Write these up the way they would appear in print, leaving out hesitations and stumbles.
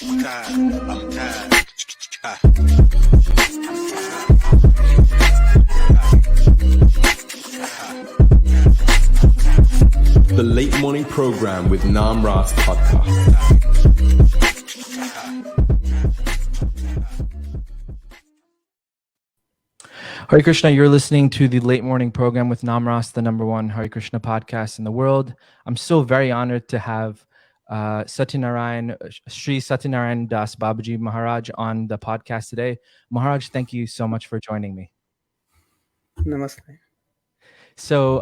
The Late Morning Program with Namarasa podcast. Hare Krishna, you're listening to the Late Morning Program with Namarasa, the #1 Hare Krishna podcast in the world. I'm so very honored to have Satyanarayan, Sri Satyanarayan Das Babaji Maharaj on the podcast today. Maharaj, thank you so much for joining me. Namaste. So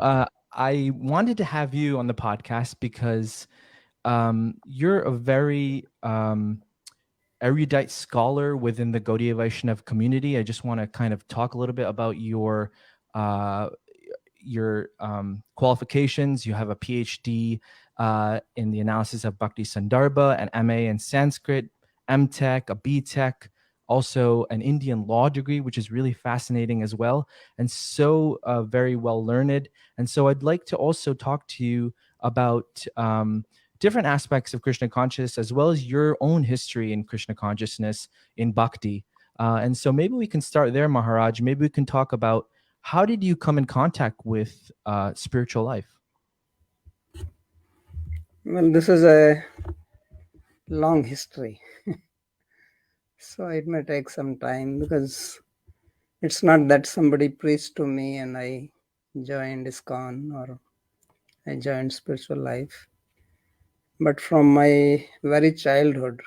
I wanted to have you on the podcast because you're a very erudite scholar within the Gaudiya Vaishnava community. I just want to kind of talk a little bit about your qualifications. You have a PhD in the analysis of Bhakti Sandarbha, an MA in Sanskrit, MTech, a BTech, also an Indian law degree, which is really fascinating as well, and so very well learned. And so I'd like to also talk to you about different aspects of Krishna consciousness, as well as your own history in Krishna consciousness in Bhakti. And so maybe we can start there, Maharaj. Maybe we can talk about how did you come in contact with spiritual life? Well, this is a long history. So it may take some time because it's not that somebody preached to me and I joined ISKCON or I joined spiritual life. But from my very childhood,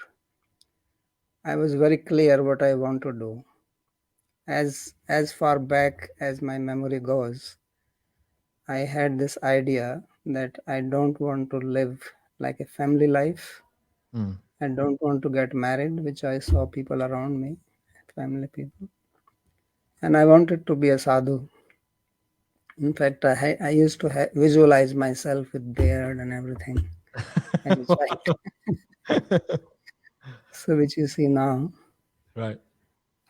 I was very clear what I want to do. As far back as my memory goes, I had this idea that I don't want to live like a family life. I don't want to get married, which I saw people around me, family people. And I wanted to be a sadhu. In fact, I used to visualize myself with beard and everything. So which you see now. Right.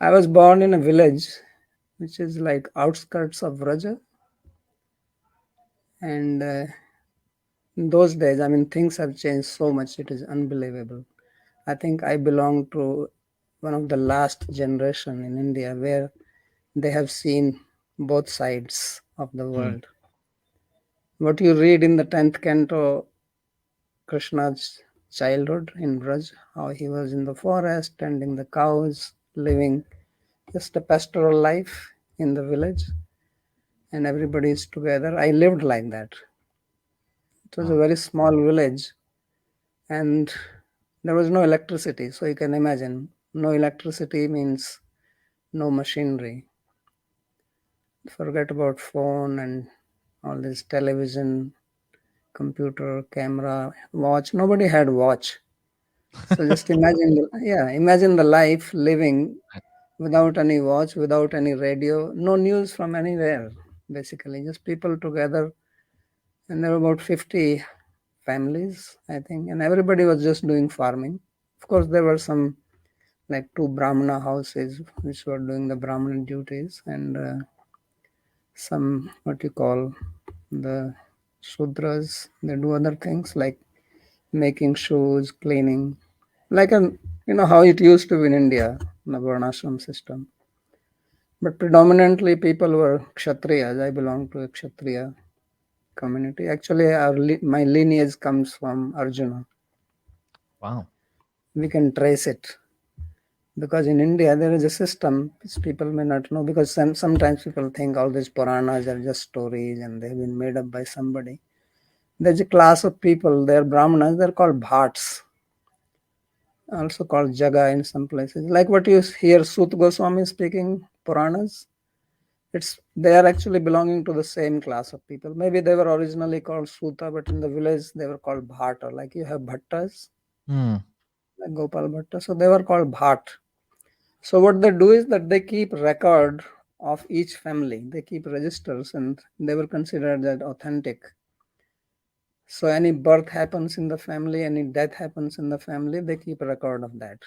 I was born in a village which is like outskirts of Vraja. And in those days, I mean, things have changed so much. It is unbelievable. I think I belong to one of the last generation in India where they have seen both sides of the world. What you read in the 10th canto, Krishna's childhood in Braj, how he was in the forest, tending the cows, living just a pastoral life in the village, and everybody is together. I lived like that. It was a very small village, and there was no electricity. So you can imagine, no electricity means no machinery. Forget about phone and all this television, computer, camera, watch. Nobody had watch. So just imagine the life living without any watch, without any radio, no news from anywhere, basically, just people together. And there were about 50 families, I think, and everybody was just doing farming. Of course, there were some like 2 Brahmana houses which were doing the Brahmana duties, and some what you call the Shudras, they do other things like making shoes, cleaning, like how it used to be in India, the Varnashram system. But predominantly people were Kshatriyas. I belong to a Kshatriya community. Actually, my lineage comes from Arjuna. Wow. We can trace it. Because in India, there is a system which people may not know, because sometimes people think all these Puranas are just stories and they've been made up by somebody. There's a class of people, they're Brahmanas, they're called Bhatts, also called Jaga in some places. Like what you hear Sut Goswami speaking Puranas, they are actually belonging to the same class of people. Maybe they were originally called Suta, but in the village they were called Bhatta. Like you have Bhattas, like Gopal Bhatta. So they were called Bhatt. So what they do is that they keep record of each family. They keep registers, and they were considered that authentic. So any birth happens in the family, any death happens in the family, they keep a record of that.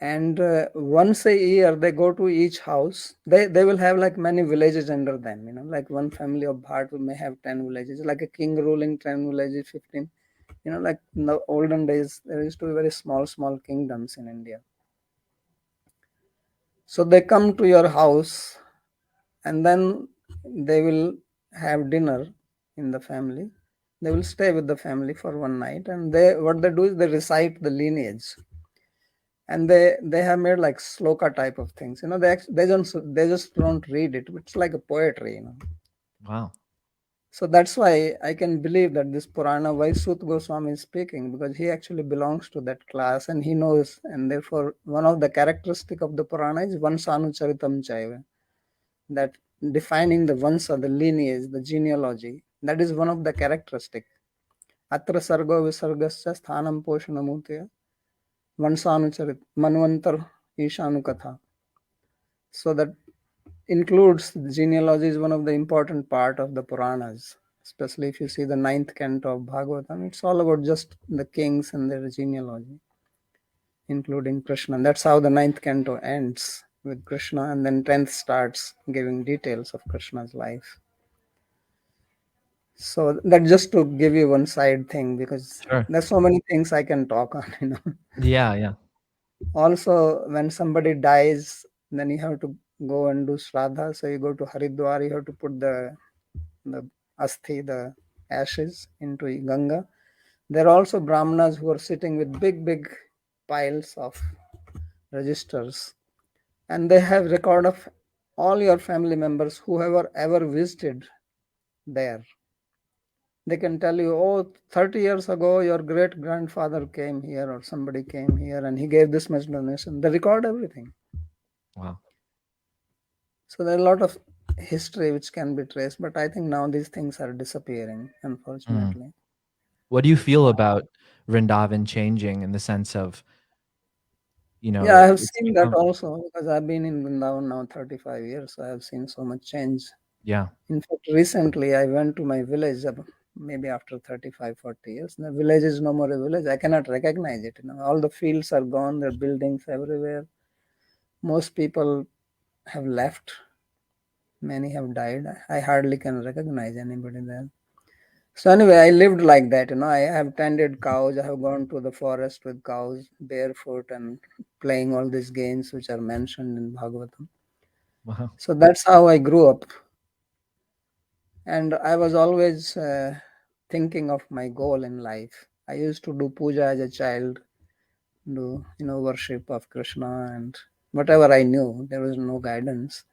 And once a year, they go to each house. They will have like many villages under them. Like one family of Bhatt may have 10 villages, like a king ruling 10 villages, 15. Like in the olden days, there used to be very small kingdoms in India. So they come to your house and then they will have dinner in the family. They will stay with the family for one night, and what they do is they recite the lineage, and they have made like sloka type of things. They just don't read it. It's like a poetry. Wow. So that's why I can believe that this Purana, why Sut Goswami is speaking, because he actually belongs to that class and he knows, and therefore one of the characteristic of the Purana is Vansanu Charitam Chaiva, that defining the Vansa, the lineage, the genealogy, that is one of the characteristic. Atra Sargo Visargasya Sthanam Poshanamutya Vansanu Charit Manvantar Ishanu Katha. So that includes the genealogy is one of the important part of the Puranas, especially if you see the ninth canto of Bhagavatam. It's all about just the kings and their genealogy, including Krishna. And that's how the ninth canto ends, with Krishna, and then 10th starts giving details of Krishna's life. So that just to give you one side thing, because Sure. there's so many things I can talk on. Yeah. Also, when somebody dies, then you have to go and do Shraddha. So you go to Haridwar, you have to put the asthi, the ashes, into Ganga. There are also Brahmanas who are sitting with big piles of registers, and they have record of all your family members, whoever ever visited there. They can tell you, oh, 30 years ago, your great grandfather came here, or somebody came here, and he gave this much donation. They record everything. Wow. So there are a lot of history which can be traced, but I think now these things are disappearing, unfortunately. What do you feel about Vrindavan changing in the sense of, Yeah, I have it's seen that become, also, because I've been in Vrindavan now 35 years. So I have seen so much change. yeah. In fact, recently I went to my village, maybe after 35, 40 years. The village is no more a village. I cannot recognize it. All the fields are gone. There are buildings everywhere. Most people have left. Many have died. I hardly can recognize anybody there. So anyway, I lived like that. I have tended cows. I have gone to the forest with cows barefoot and playing all these games which are mentioned in Bhagavatam. Wow. So that's how I grew up. And I was always thinking of my goal in life. I used to do puja as a child, do worship of Krishna, and whatever I knew. There was no guidance.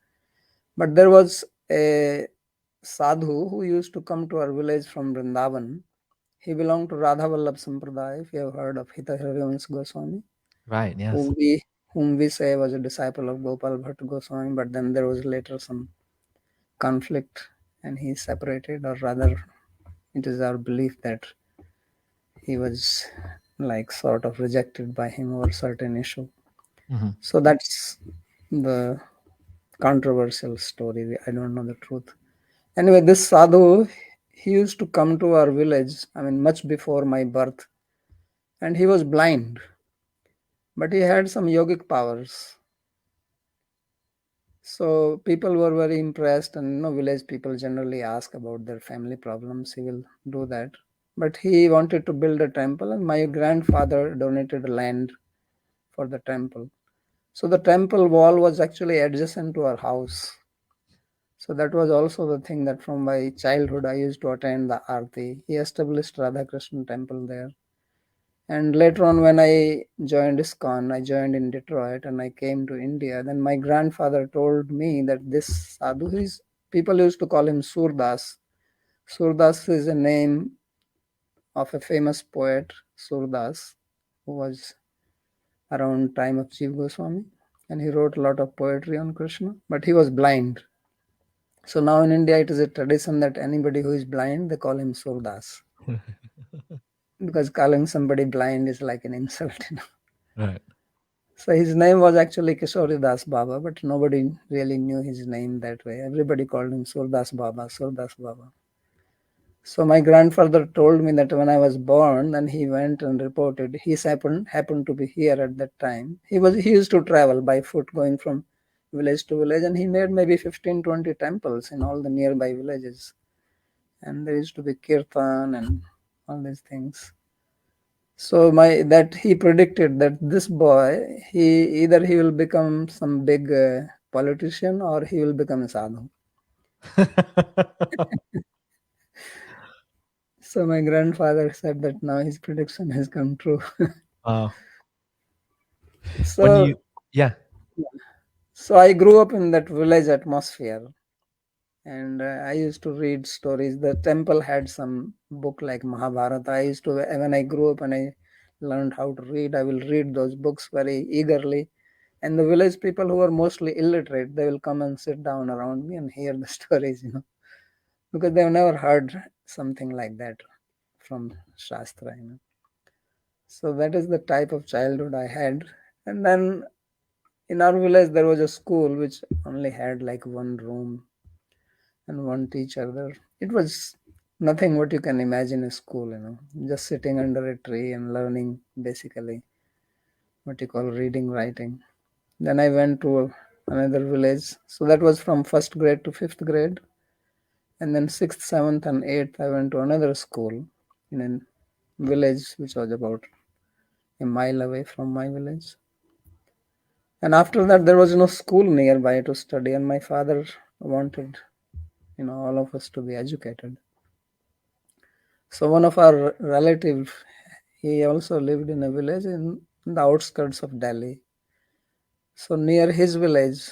But there was a sadhu who used to come to our village from Vrindavan. He belonged to Radha Vallabh Sampradaya, if you have heard of Hita Harivansh Goswami, Right. Yes. whom we say was a disciple of Gopal Bhatt Goswami, but then there was later some conflict and he separated, or rather, it is our belief that he was like sort of rejected by him over certain issue. Hmm. So that's the controversial story. I don't know the truth. Anyway, this sadhu, he used to come to our village, much before my birth, and he was blind, but he had some yogic powers. So people were very impressed, and village people generally ask about their family problems. He will do that. But he wanted to build a temple, and my grandfather donated land for the temple. So the temple wall was actually adjacent to our house. So that was also the thing that from my childhood I used to attend the Aarti. He established Radha Krishna temple there. And later on, when I joined ISKCON, I joined in Detroit and I came to India. Then my grandfather told me that this sadhu, people used to call him Surdas. Surdas is a name of a famous poet, Surdas, who was around time of Jiva Goswami. And he wrote a lot of poetry on Krishna, but he was blind. So now in India, it is a tradition that anybody who is blind, they call him Surdas. Because calling somebody blind is like an insult. Right. So his name was actually Kishori Das Baba, but nobody really knew his name that way. Everybody called him Surdas Baba, Surdas Baba. So my grandfather told me that when I was born, then he went and reported. He happened to be here at that time. He used to travel by foot, going from village to village, and he made maybe 15, 20 temples in all the nearby villages. And there used to be kirtan and all these things. So that he predicted that this boy, he will become some big politician or he will become a sadhu. So my grandfather said that now his prediction has come true. Wow. When So you, yeah. so I grew up in that village atmosphere, and I used to read stories. The temple had some book like Mahabharata. I used to, when I grew up and I learned how to read, I will read those books very eagerly. And the village people who are mostly illiterate, they will come and sit down around me and hear the stories, because they've never heard something like that from Shastra. So that is the type of childhood I had. And then in our village, there was a school which only had like one room and one teacher there. It was nothing what you can imagine a school, just sitting under a tree and learning basically what you call reading, writing. Then I went to another village. So that was from first grade to fifth grade. And then sixth, seventh, and eighth, I went to another school in a village which was about a mile away from my village. And after that, there was no school nearby to study, and my father wanted, all of us to be educated. So one of our relatives, he also lived in a village in the outskirts of Delhi. So near his village,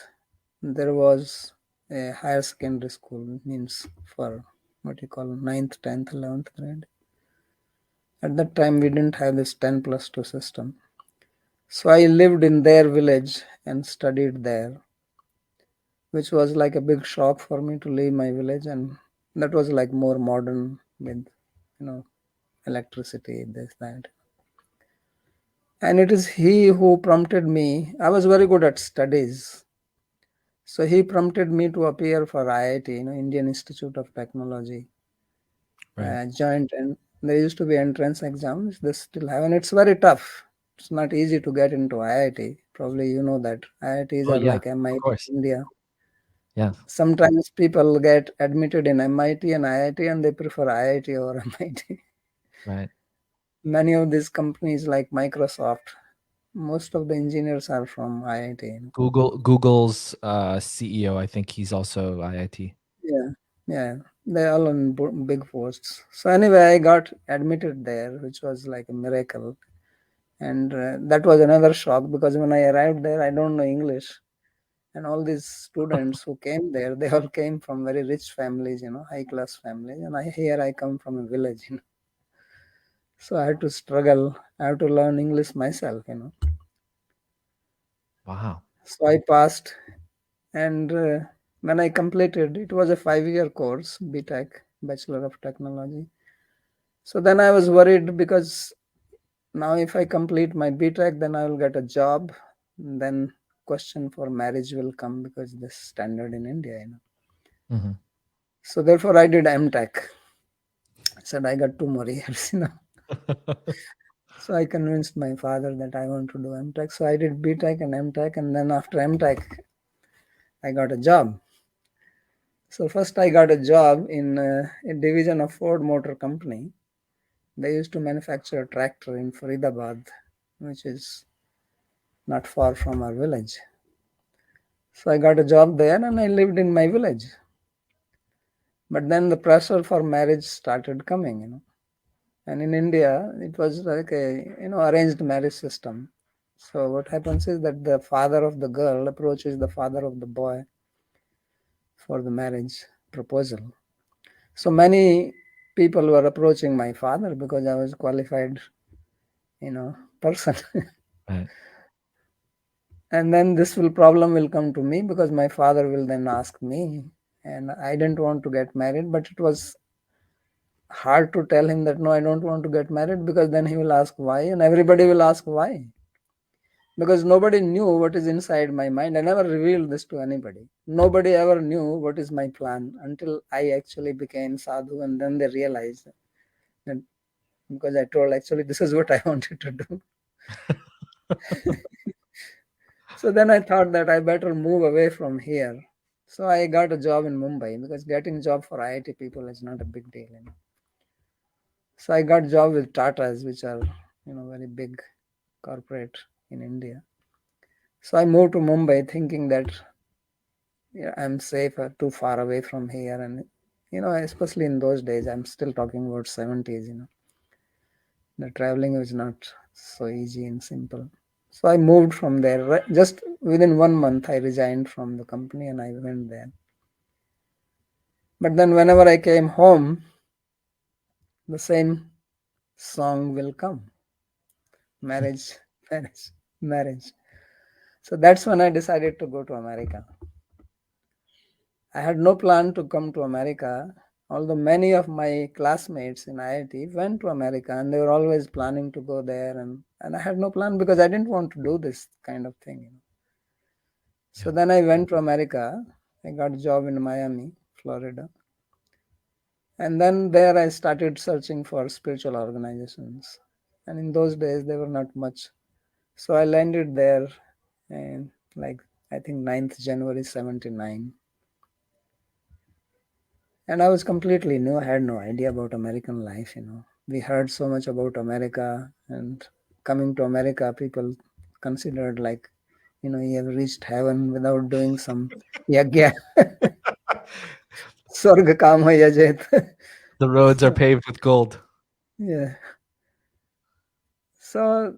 there was a higher secondary school, means for what you call ninth, 10th, 11th grade. At that time, we didn't have this 10 plus 2 system. So I lived in their village and studied there, which was like a big shock for me to leave my village. And that was like more modern with, electricity, this, that. And it is he who prompted me. I was very good at studies. So he prompted me to appear for IIT, Indian Institute of Technology, Right. joint. And there used to be entrance exams. They still have, and it's very tough. It's not easy to get into IIT. Probably you know that IITs Oh, are yeah, like of MIT course. in India. Yes. Sometimes people get admitted in MIT and IIT, and they prefer IIT over MIT. Right. Many of these companies like Microsoft, most of the engineers are from IIT. Google's CEO, I think he's also IIT. Yeah, yeah, they're all on big posts. So anyway, I got admitted there, which was like a miracle, and that was another shock because when I arrived there, I don't know English, and all these students who came there, they all came from very rich families, high class families, and I come from a village. So I had to struggle. I have to learn English myself. Wow. So I passed, and when I completed, it was a 5-year course, BTech, Bachelor of Technology. So then I was worried because now if I complete my BTech, then I will get a job. Then question for marriage will come because this standard in India. Hmm. So therefore I did MTech. I said I got 2 more years. So I convinced my father that I want to do MTech. So I did BTech and MTech, and then after MTech, I got a job. So first I got a job in a division of Ford Motor Company. They used to manufacture a tractor in Faridabad, which is not far from our village. So I got a job there and I lived in my village. But then the pressure for marriage started coming. And in India, it was like a arranged marriage system. So what happens is that the father of the girl approaches the father of the boy for the marriage proposal. So many people were approaching my father because I was qualified, person. Right. And then this problem will come to me because my father will then ask me, and I didn't want to get married, but it was hard to tell him that no, I don't want to get married, because then he will ask why, and everybody will ask why, because nobody knew what is inside my mind. I never revealed this to anybody. Nobody ever knew what is my plan until I actually became sadhu, and then they realized that, because I told actually this is what I wanted to do. So then I thought that I better move away from here. So I got a job in Mumbai, because getting job for IIT people is not a big deal. So I got job with Tatas, which are very big corporate in India. So I moved to Mumbai thinking that I'm safe, too far away from here. And, especially in those days, I'm still talking about 70s, the traveling was not so easy and simple. So I moved from there. Just within 1 month, I resigned from the company and I went there. But then whenever I came home, the same song will come: marriage, marriage, marriage. So that's when I decided to go to America. I had no plan to come to America, although many of my classmates in IIT went to America and they were always planning to go there. And I had no plan because I didn't want to do this kind of thing. So then I went to America. I got a job in Miami, Florida. And then there I started searching for spiritual organizations. And in those days, there were not much. So I landed there in, like, I think 9th January 79. And I was completely new. I had no idea about American life. We heard so much about America, and coming to America, people considered like, you have reached heaven without doing some yagya. Swarga kam hai yajit. The roads are So, paved with gold. yeah. So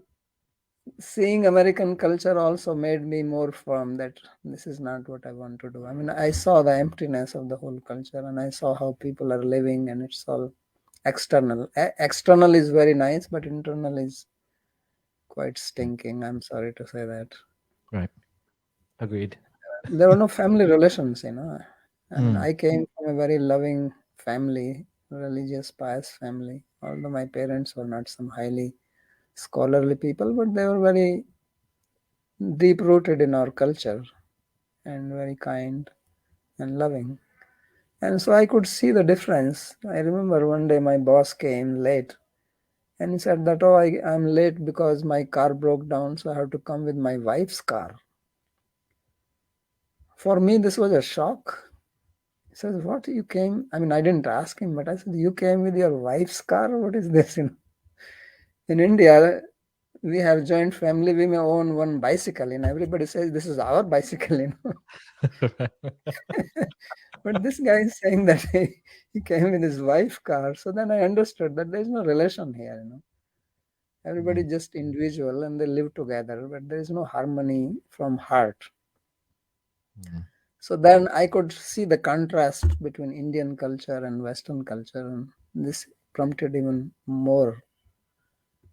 seeing American culture also made me more firm that this is not what I want to do. I mean, I saw the emptiness of the whole culture and I saw how people are living, and it's all external. External is very nice, but internal is quite stinking. I'm sorry to say that. Right. Agreed. There were no family relations. I mean, Mm. I came from a very loving family, religious, pious family. Although my parents were not some highly scholarly people, but they were very deep rooted in our culture and very kind and loving. And so I could see the difference. I remember one day my boss came late and he said that, oh, I'm late because my car broke down, so I have to come with my wife's car. For me, this was a shock. He says, what, you came? I mean, I didn't ask him, but I said, you came with your wife's car? What is this? In India, we have joint family, we may own one bicycle, and everybody says, this is our bicycle. But this guy is saying that he came with his wife's car. So then I understood that there's no relation here. Everybody just individual and they live together, but there is no harmony from heart. So then I could see the contrast between Indian culture and Western culture, and this prompted even more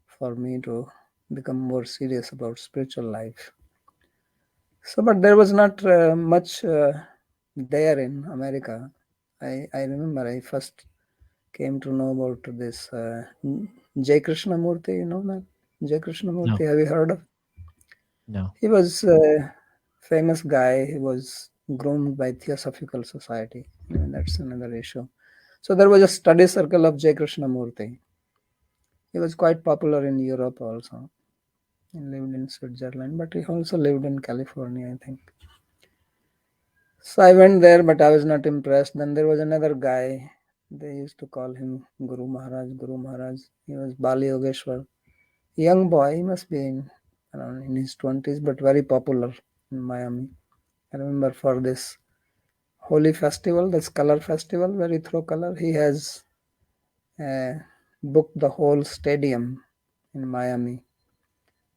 for me to become more serious about spiritual life. So, but there was not much there in America. I remember I first came to know about this Jai Krishnamurti. You know that Jai No. Krishnamurti? Have you heard of? No. He was a famous guy. He was groomed by Theosophical Society. That's another issue. So there was a study circle of Jai Krishnamurti. He was quite popular in Europe also. He lived in Switzerland, but he also lived in California, I think. So I went there, but I was not impressed. Then there was another guy. They used to call him Guru Maharaj. Guru Maharaj. He was Bali Yogeshwar. Young boy. He must be around in his 20s, but very popular in Miami. I remember for this holy festival, this color festival where you throw color, he has booked the whole stadium in Miami.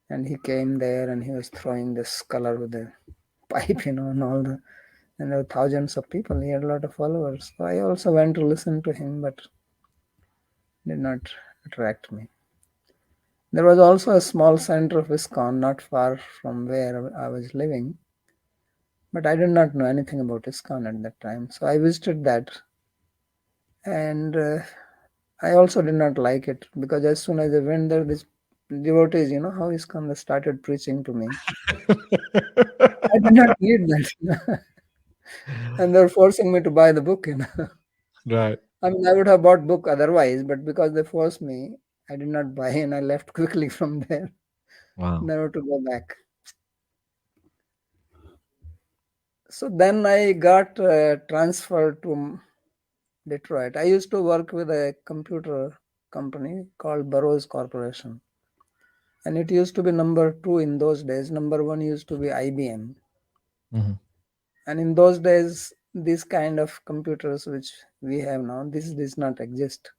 And he came there and he was throwing this color with a pipe, and all the, and there were thousands of people. He had a lot of followers. So I also went to listen to him, but did not attract me. There was also a small center of ISKCON not far from where I was living, but I did not know anything about ISKCON at that time. So I visited that, and I also did not like it because as soon as I went there, these devotees, how ISKCON, they started preaching to me. I did not need that. And they're forcing me to buy the book. Right. I mean, I would have bought book otherwise, but because they forced me, I did not buy and I left quickly from there, Wow. never to go back. So then I got transferred to Detroit. I used to work with a computer company called Burroughs Corporation. And it used to be number 2 in those days. Number 1 used to be IBM. Hmm. And in those days, these kind of computers which we have now, this does not exist.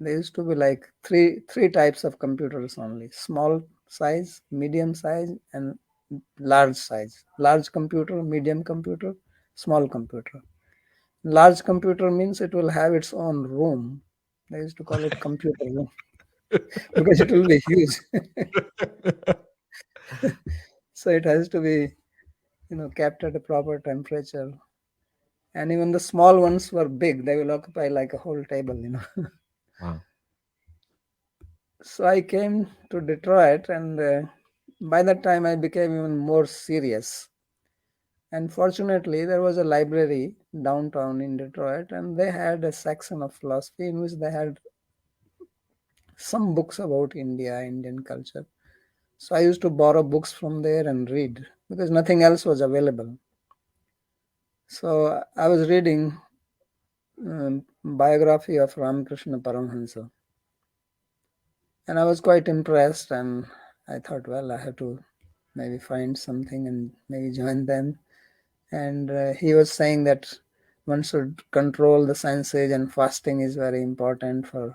There used to be like three types of computers only: small size, medium size, and large size. Large computer, medium computer, small computer. Large computer means it will have its own room. They used to call it computer room because it will be huge. So it has to be, kept at a proper temperature. And even the small ones were big. They will occupy like a whole table. Wow. So I came to Detroit, and by that time I became even more serious. And fortunately, there was a library downtown in Detroit, and they had a section of philosophy in which they had some books about India, Indian culture. So I used to borrow books from there and read because nothing else was available. So I was reading biography of Ramakrishna Paramhansa, and I was quite impressed. And I thought, well, I have to maybe find something and maybe join them. And he was saying that one should control the senses, and fasting is very important for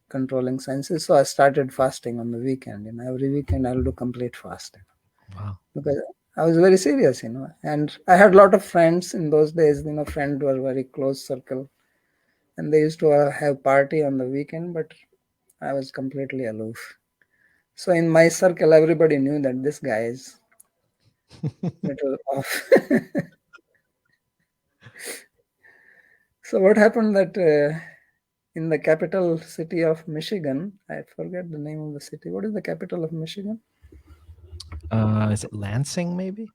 controlling senses. So I started fasting on the weekend. Every weekend I'll do complete fasting Wow. because I was very serious. And I had a lot of friends in those days. Friends were very close circle, and they used to have party on the weekend, but I was completely aloof. So in my circle, everybody knew that this guy is little off. So what happened that in the capital city of Michigan, I forget the name of the city. What is the capital of Michigan? Is it Lansing? Maybe.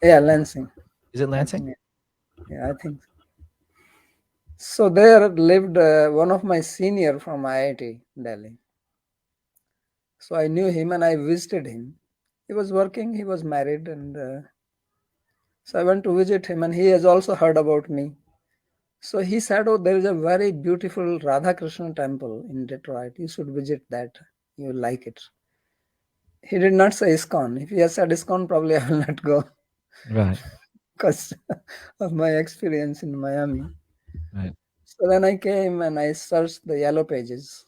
Yeah, Lansing. Is it I Lansing? think. Yeah, I think. So there lived one of my senior from IIT Delhi. So I knew him and I visited him. He was working. He was married, and so I went to visit him. And he has also heard about me. So he said, "Oh, there is a very beautiful Radha Krishna temple in Detroit. You should visit that. You will like it." He did not say ISKCON. If he had said ISKCON, probably I will not go Right. because of my experience in Miami. Right. So then I came and I searched the yellow pages.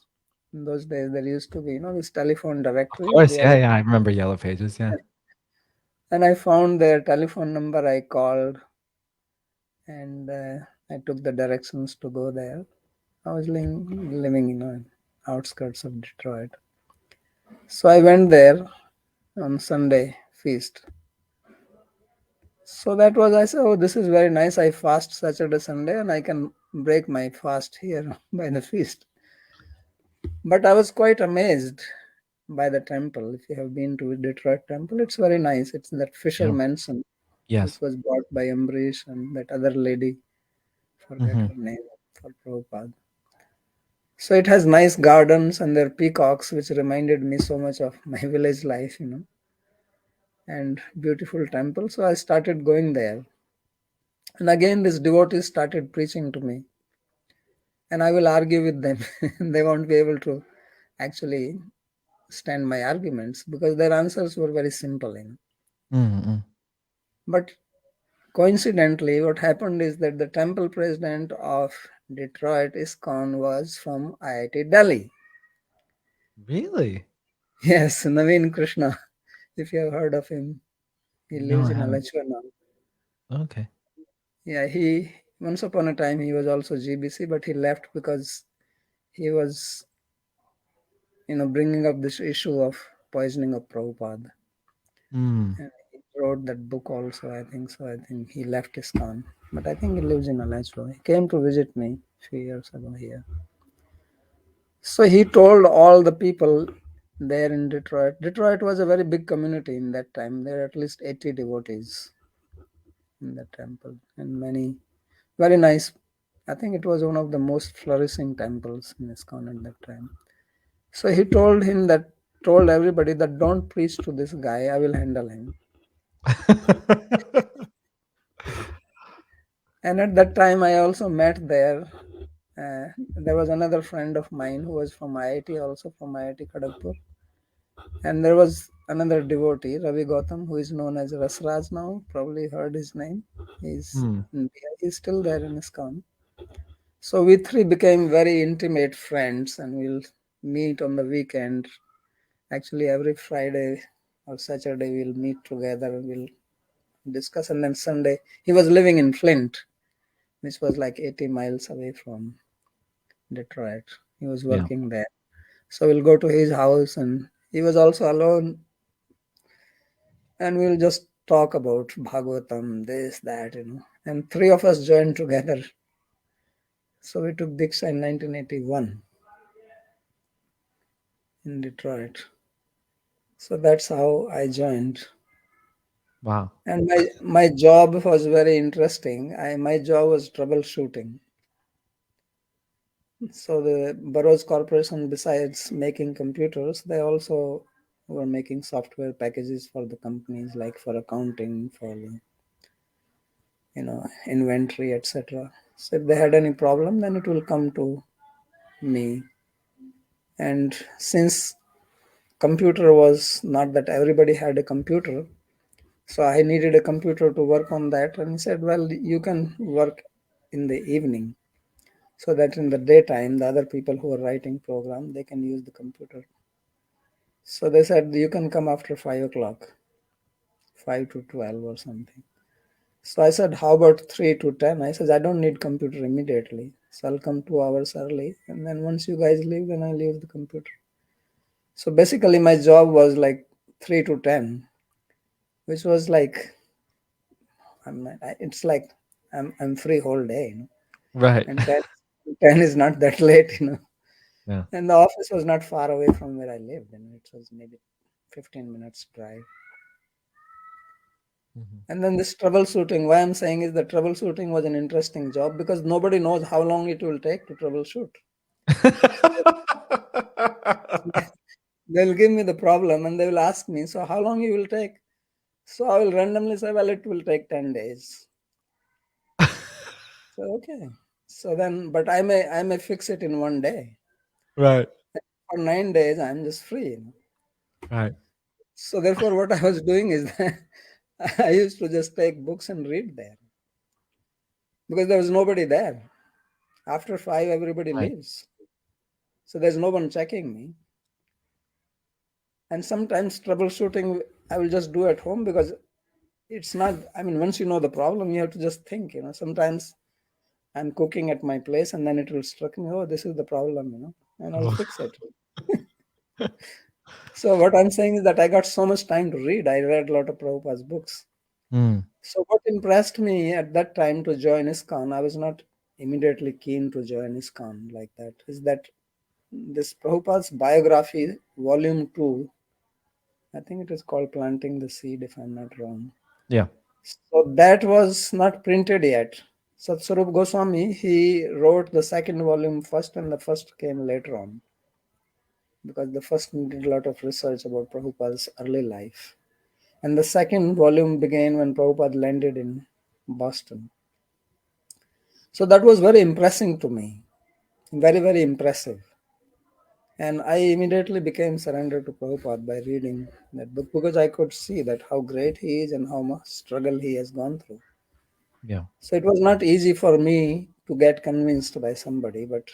In those days, there used to be, this telephone Of directory, the course. Yeah. yellow. Yeah. I remember Yellow Pages. Yeah. And I found their telephone number. I called, and I took the directions to go there. I was living in outskirts of Detroit. So I went there on Sunday feast. So that was, I said, oh, this is very nice. I fast Saturday, Sunday, and I can break my fast here by the feast. But I was quite amazed by the temple. If you have been to Detroit temple, it's very nice. It's that Fisher Yeah. Mansion, Yes. which was bought by Ambrish and that other lady, forget Hmm. her name, for Prabhupada. So it has nice gardens and there are peacocks, which reminded me so much of my village life, and beautiful temple. So I started going there. And again, these devotees started preaching to me, and I will argue with them. They won't be able to actually stand my arguments because their answers were very simple. Mm-hmm. But coincidentally, what happened is that the temple president of Detroit ISKCON was from IIT Delhi. Really? Yes, Naveen Krishna, if you have heard of him, he No, lives I in haven't. Alachua now. Okay. Yeah, he once upon a time he was also GBC, but he left because he was, bringing up this issue of poisoning of Prabhupada. Mm. And he wrote that book also, I think so. I think he left ISKCON, but I think he lives in Alachua. He came to visit me a few years ago here. So he told all the people there in Detroit. Detroit was a very big community in that time. There were at least 80 devotees in the temple, and many very nice. I think it was one of the most flourishing temples in ISKCON at that time. So he told everybody that don't preach to this guy. I will handle him. And at that time, I also met there. There was another friend of mine who was from IIT, also from IIT Kharagpur. And there was another devotee, Ravi Gautam, who is known as Rasraj now. Probably heard his name. He's Hmm. in India. He's still there in ISKCON. So we three became very intimate friends, and we'll meet on the weekend. Actually, every Friday or Saturday we'll meet together and we'll discuss. And then Sunday, he was living in Flint, which was like 80 miles away from Detroit. He was Yeah. working there. So we'll go to his house, and he was also alone, and we'll just talk about Bhagavatam, this, that. And three of us joined together. So we took Diksha in 1981 in Detroit. So that's how I joined. Wow. And my job was very interesting. My job was troubleshooting. So the Burroughs Corporation, besides making computers, they also were making software packages for the companies, like for accounting, for the, inventory, etc. So if they had any problem, then it will come to me. And since computer was not that everybody had a computer, so I needed a computer to work on that. And he said, well, you can work in the evening, so that in the daytime, the other people who are writing program, they can use the computer. So they said, you can come after 5 o'clock, 5 to 12 or something. So I said, how about 3 to 10? I said, I don't need computer immediately. So I'll come 2 hours early. And then once you guys leave, then I leave the computer. So basically my job was like 3 to 10, which was like, it's like I'm free whole day. Right. And 10 is not that late. Yeah. And the office was not far away from where I lived. It was maybe 15 minutes drive. Mhm. And then this troubleshooting, why I'm saying is that troubleshooting was an interesting job because nobody knows how long it will take to troubleshoot. So they'll give me the problem and they will ask me, so how long it will take? So I will randomly say, well, it will take 10 days. So okay. So then, but I may fix it in one day. Right. For 9 days, I'm just free. Right. So therefore, what I was doing is that I used to just take books and read there because there was nobody there. After 5, everybody Right. leaves. So there's no one checking me. And sometimes troubleshooting, I will just do at home because it's not, once you know the problem, you have to just think. Sometimes I'm cooking at my place and then it will struck me, oh, this is the problem, and I'll fix it. So what I'm saying is that I got so much time to read. I read a lot of Prabhupada's books. Mm. So what impressed me at that time to join ISKCON, I was not immediately keen to join ISKCON like that, is that this Prabhupada's biography, volume 2, I think it is called Planting the Seed, if I'm not wrong. Yeah. So that was not printed yet. Satswarup Goswami, he wrote the second volume first and the first came later on because the first did a lot of research about Prabhupada's early life. And the second volume began when Prabhupada landed in Boston. So that was very impressive to me, very, very impressive. And I immediately became surrendered to Prabhupada by reading that book because I could see that how great he is and how much struggle he has gone through. Yeah. So it was not easy for me to get convinced by somebody, but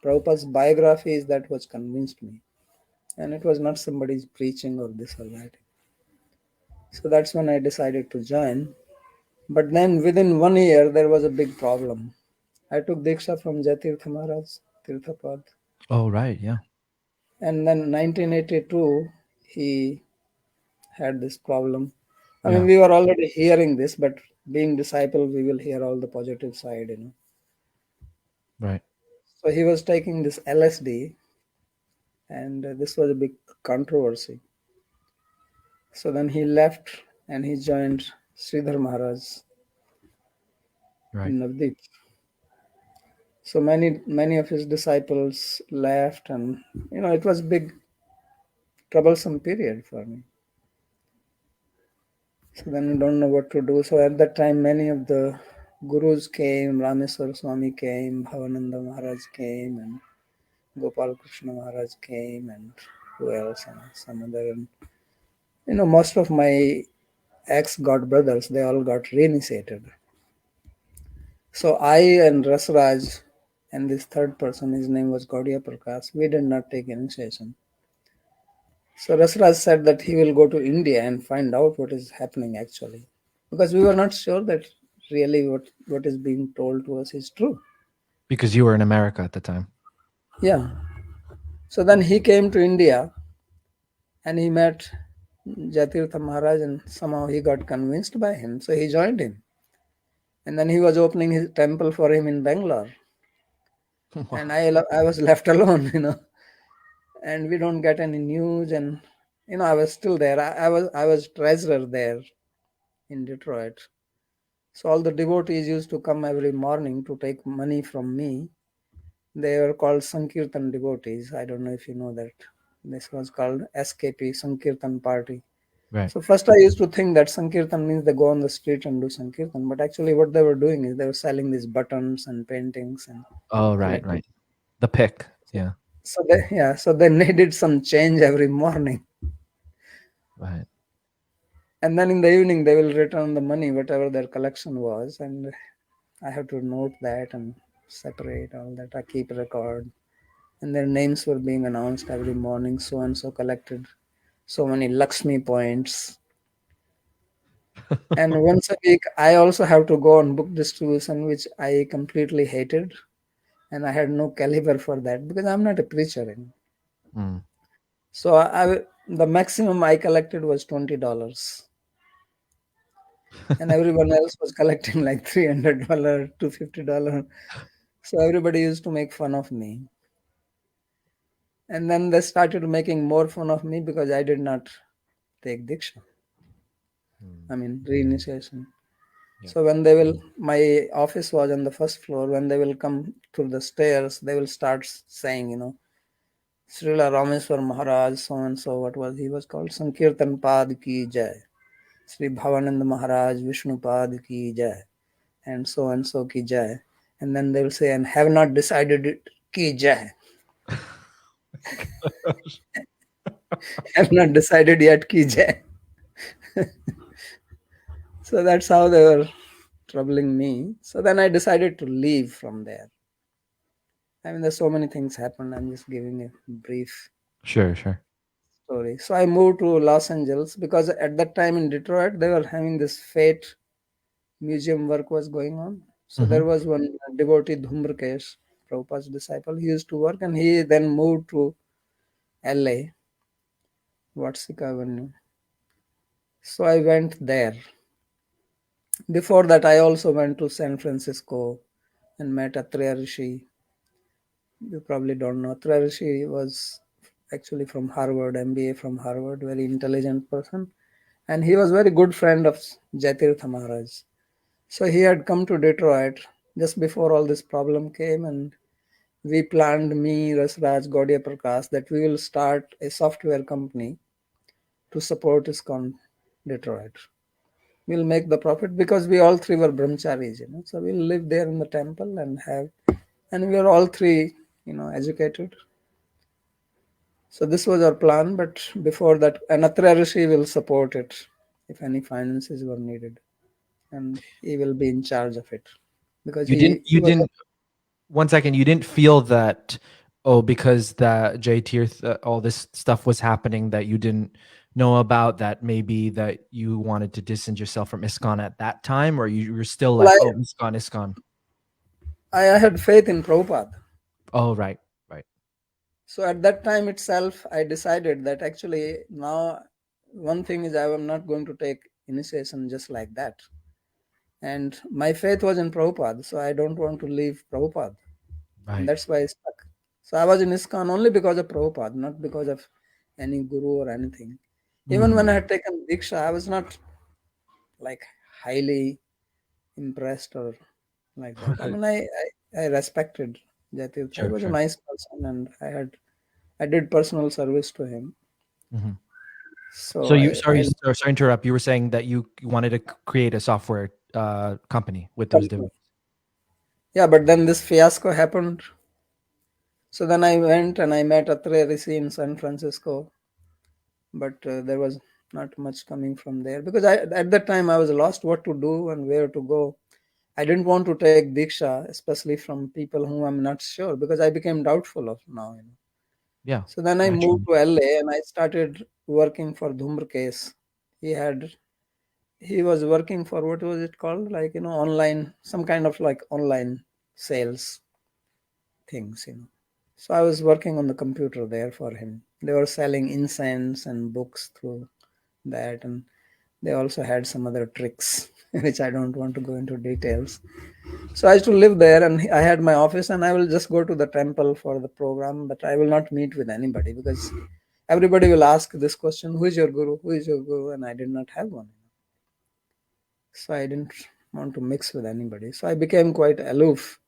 Prabhupada's biography is that was convinced me. And it was not somebody's preaching or this or that. So that's when I decided to join. But then within 1 year, there was a big problem. I took Diksha from Jatirtha Maharaj, Tirthapad. Oh, right. Yeah. And then 1982, he had this problem. Yeah. We were already hearing this, but being disciple, we will hear all the positive side. Right. So he was taking this LSD, and this was a big controversy. So then he left and he joined Sridhar Maharaj Right. in Navdeep. So many of his disciples left, and it was big troublesome period for me. So then I don't know what to do. So at that time, many of the gurus came, Rameswar Swami came, Bhavananda Maharaj came, and Gopal Krishna Maharaj came, and who else, and some other. And, most of my ex-god brothers, they all got reinitiated. So I and Rasraj and this third person, his name was Gaudiya Prakash, we did not take initiation. So Rasraj said that he will go to India and find out what is happening actually. Because we were not sure that really what is being told to us is true. Because you were in America at the time. Yeah. So then he came to India and he met Jatirtha Maharaj, and somehow he got convinced by him. So he joined him. And then he was opening his temple for him in Bangalore. And I was left alone, and we don't get any news. And I was still there. I was treasurer there in Detroit. So all the devotees used to come every morning to take money from me. They were called Sankirtan devotees. I don't know if you know that. This was called SKP, Sankirtan Party. Right. So first I used to think that Sankirtan means they go on the street and do Sankirtan. But actually what they were doing is they were selling these buttons and paintings and Oh, right, collecting. right. The pick. Yeah. So they needed some change every morning. Right. And then in the evening they will return the money, whatever their collection was. And I have to note that and separate all that. I keep a record. And their names were being announced every morning. So and so collected so many Lakshmi points. And once a week, I also have to go on book distribution, which I completely hated. And I had no caliber for that because I'm not a preacher. Mm. So the maximum I collected was $20. And everyone else was collecting like $300, $250. So everybody used to make fun of me. And then they started making more fun of me because I did not take Diksha. I mean, reinitiation. Yeah. So when my office was on the first floor, when they will come through the stairs, they will start saying, Srila Rameswar Maharaj, so and so, he was called? Sankirtan Pad Ki Jai. Sri Bhavanand Maharaj, Vishnu Pad Ki Jai. And so Ki Jai. And then they will say, and have not decided it Ki Jai. Have not decided yet Ki Jai. So that's how they were troubling me. So then I decided to leave from there. I mean, there's so many things happened. I'm just giving a brief Sure. story. So I moved to Los Angeles because at that time in Detroit, they were having this fate museum work was going on. So there was one devotee, Dhumrakesh, Prabhupada's disciple. He used to work and he then moved to LA, Watsika Avenue. So I went there. Before that, I also went to San Francisco and met Atreya Rishi. You probably don't know. Atreya Rishi was actually from Harvard, MBA from Harvard, very intelligent person. And he was very good friend of Jatirtha Maharaj. So he had come to Detroit just before all this problem came, and we planned, me, Rasraj, Gaudiya Prakash, that we will start a software company to support ISKCON Detroit. We'll make the profit because we all three were brahmacharis, So we'll live there in the temple and we are all three, educated. So this was our plan, but before that, Anatra Rishi will support it if any finances were needed, and he will be in charge of it because You he was. didn't 1 second, you didn't feel that, because that Jay Tirth, all this stuff was happening that you didn't know about, that maybe that you wanted to distance yourself from ISKCON at that time, or you were still like, oh, ISKCON. I had faith in Prabhupada. Oh, right. So at that time itself, I decided that actually now one thing is I am not going to take initiation just like that. And my faith was in Prabhupada, so I don't want to leave Prabhupada. Right. And that's why I stuck. So I was in ISKCON only because of Prabhupada, not because of any guru or anything. Even when I had taken Diksha, I was not like highly impressed or like that. I mean, I respected Jatirtha. He was a nice person, and I did personal service to him. So you sorry to interrupt. You were saying that you wanted to create a software company with those devotees. Yeah, but then this fiasco happened. So then I went and I met Atre Rishi in San Francisco, but there was not much coming from there because at that time I was lost what to do and where to go. I didn't want to take Diksha, especially from people whom I'm not sure, because I became doubtful of now. Yeah, So then I moved naturally. to LA and I started working for Dhumr Case. He was working for, what was it called? Like, online, some kind of like online sales things. So I was working on the computer there for him. They were selling incense and books through that, and they also had some other tricks, which I don't want to go into details. So I used to live there, and I had my office, and I will just go to the temple for the program, but I will not meet with anybody because everybody will ask this question: Who is your guru? Who is your guru? And I did not have one. So I didn't want to mix with anybody. So I became quite aloof.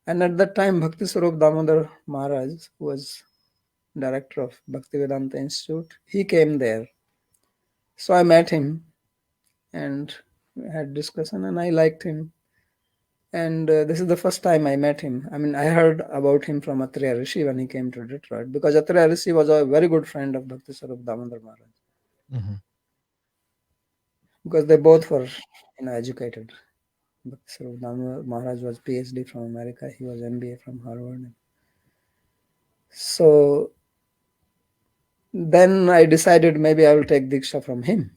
And at that time, Bhakti Swarup Damodar Maharaj, who was director of Bhaktivedanta Institute, he came there. So I met him and we had discussion, and I liked him. And this is the first time I met him. I mean, I heard about him from Atreya Rishi when he came to Detroit, because Atreya Rishi was a very good friend of Bhakti Swarup Damodar Maharaj, Mm-hmm. because they both were educated. Bhakti Swarup Damodar Maharaj was PhD from America. He was MBA from Harvard. So then I decided maybe I will take Diksha from him.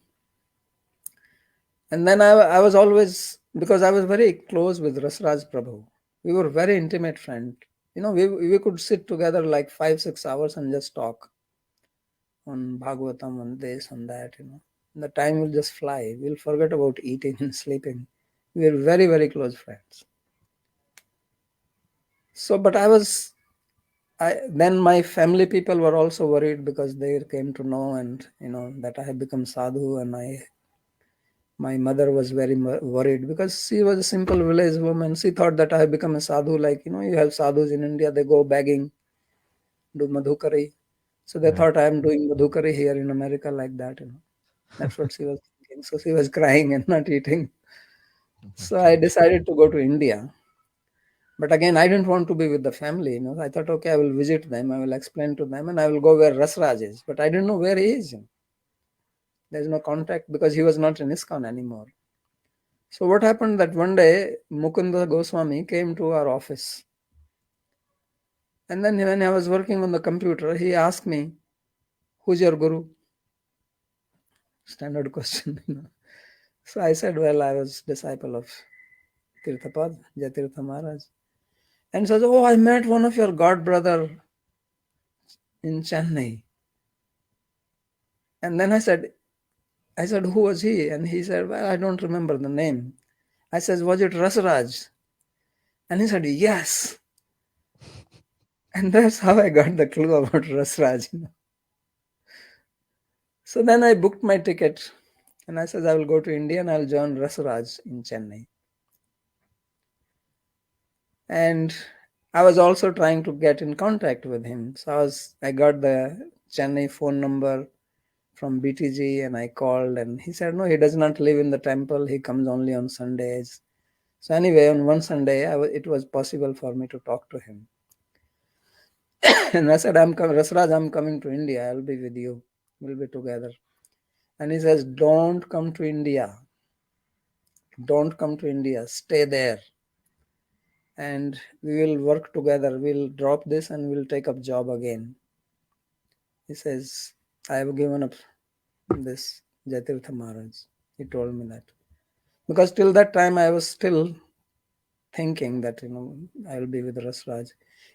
And then I was always, because I was very close with Rasraj Prabhu. We were very intimate friends. We could sit together like 5-6 hours and just talk on Bhagavatam, on this, on that. The time will just fly. We'll forget about eating and sleeping. We are very, very close friends. So, but then my family people were also worried, because they came to know, and that I have become sadhu, and my mother was very worried, because she was a simple village woman. She thought that I have become a sadhu, like you have sadhus in India, they go begging, do madhukari. So they Right. thought I am doing madhukari here in America, like that. That's what she was thinking. So she was crying and not eating. So I Okay. decided to go to India. But again, I didn't want to be with the family. I thought, okay, I will visit them, I will explain to them, and I will go where Rasraj is. But I didn't know where he is. There's no contact, because he was not in ISKCON anymore. So what happened that one day, Mukunda Goswami came to our office. And then when I was working on the computer, he asked me, who's your guru? Standard question. So I said, well, I was disciple of Tirthapad, Jatirtha Maharaj. And says, oh, I met one of your god brother in Chennai. And then I said, who was he? And he said, well, I don't remember the name. I said, was it Rasraj? And he said, yes. And that's how I got the clue about Rasraj. So then I booked my ticket, and I said, I will go to India and I'll join Rasraj in Chennai. And I was also trying to get in contact with him. So I got the Chennai phone number from BTG, and I called, and he said, no, he does not live in the temple. He comes only on Sundays. So anyway, on one Sunday, it was possible for me to talk to him. And I said, Rasraj, I'm coming to India. I'll be with you. We'll be together. And he says, don't come to India. Don't come to India. Stay there. And we will work together. We'll drop this and we'll take up job again. He says, I have given up this Jatirtha Maharaj. He told me that. Because till that time I was still thinking that I'll be with Rasraj.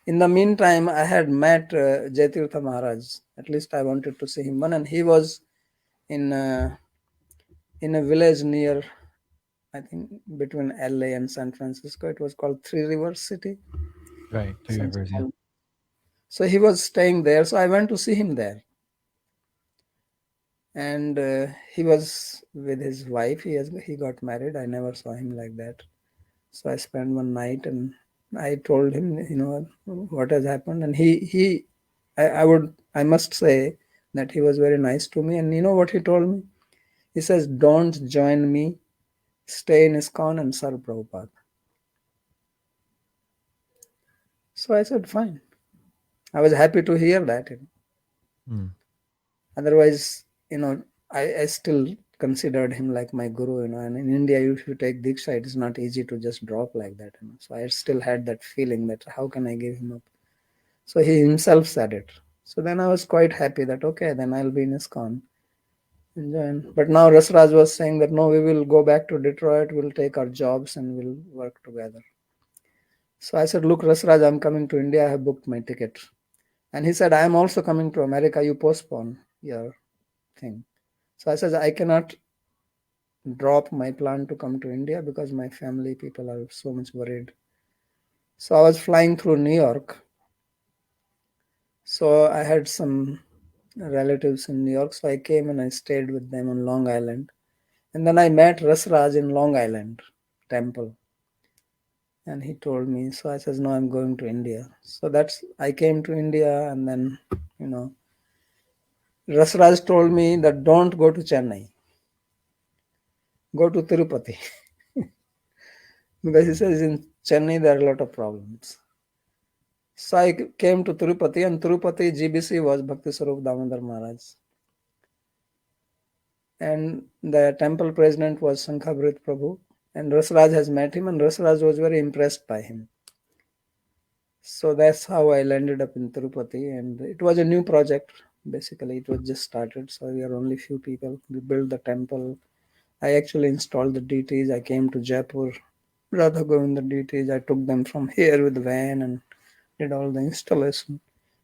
In the meantime, I had met Jatirtha Maharaj. At least I wanted to see him. And he was in a village near, I think, between LA and San Francisco. It was called Three Rivers City. Right. Three Some Rivers. Yeah. small. So he was staying there. So I went to see him there. And he was with his wife. He got married. I never saw him like that. So I spent one night, and I told him, what has happened. And I must say that he was very nice to me. And you know what he told me? He says, don't join me. Stay in ISKCON and serve Prabhupada. So I said, fine. I was happy to hear that. Mm. Otherwise, I still considered him like my guru, and in India, if you take Diksha, it is not easy to just drop like that. So I still had that feeling that how can I give him up? So he himself said it. So then I was quite happy that, okay, then I'll be in ISKCON and join. But now Rasraj was saying that, no, we will go back to Detroit, we'll take our jobs and we'll work together. So I said, look, Rasraj, I'm coming to India, I have booked my ticket. And he said, I am also coming to America, you postpone your thing. So I said, I cannot drop my plan to come to India because my family people are so much worried. So I was flying through New York. So I had some relatives in New York. So I came and I stayed with them on Long Island. And then I met Rasraj in Long Island temple. And he told me, so I says, no, I'm going to India. So I came to India, and then, Rasraj told me that don't go to Chennai, go to Tirupati. Because he says in Chennai there are a lot of problems. So I came to Tirupati, and Tirupati GBC was Bhakti Sarup Damodar Maharaj. And the temple president was Shankhabrit Prabhu. And Rasraj has met him, and Rasraj was very impressed by him. So that's how I landed up in Tirupati. And it was a new project. Basically, it was just started. So we are only few people. We built the temple. I actually installed the deities. I came to Jaipur, Radha Govinda deities. I took them from here with the van and did all the installation.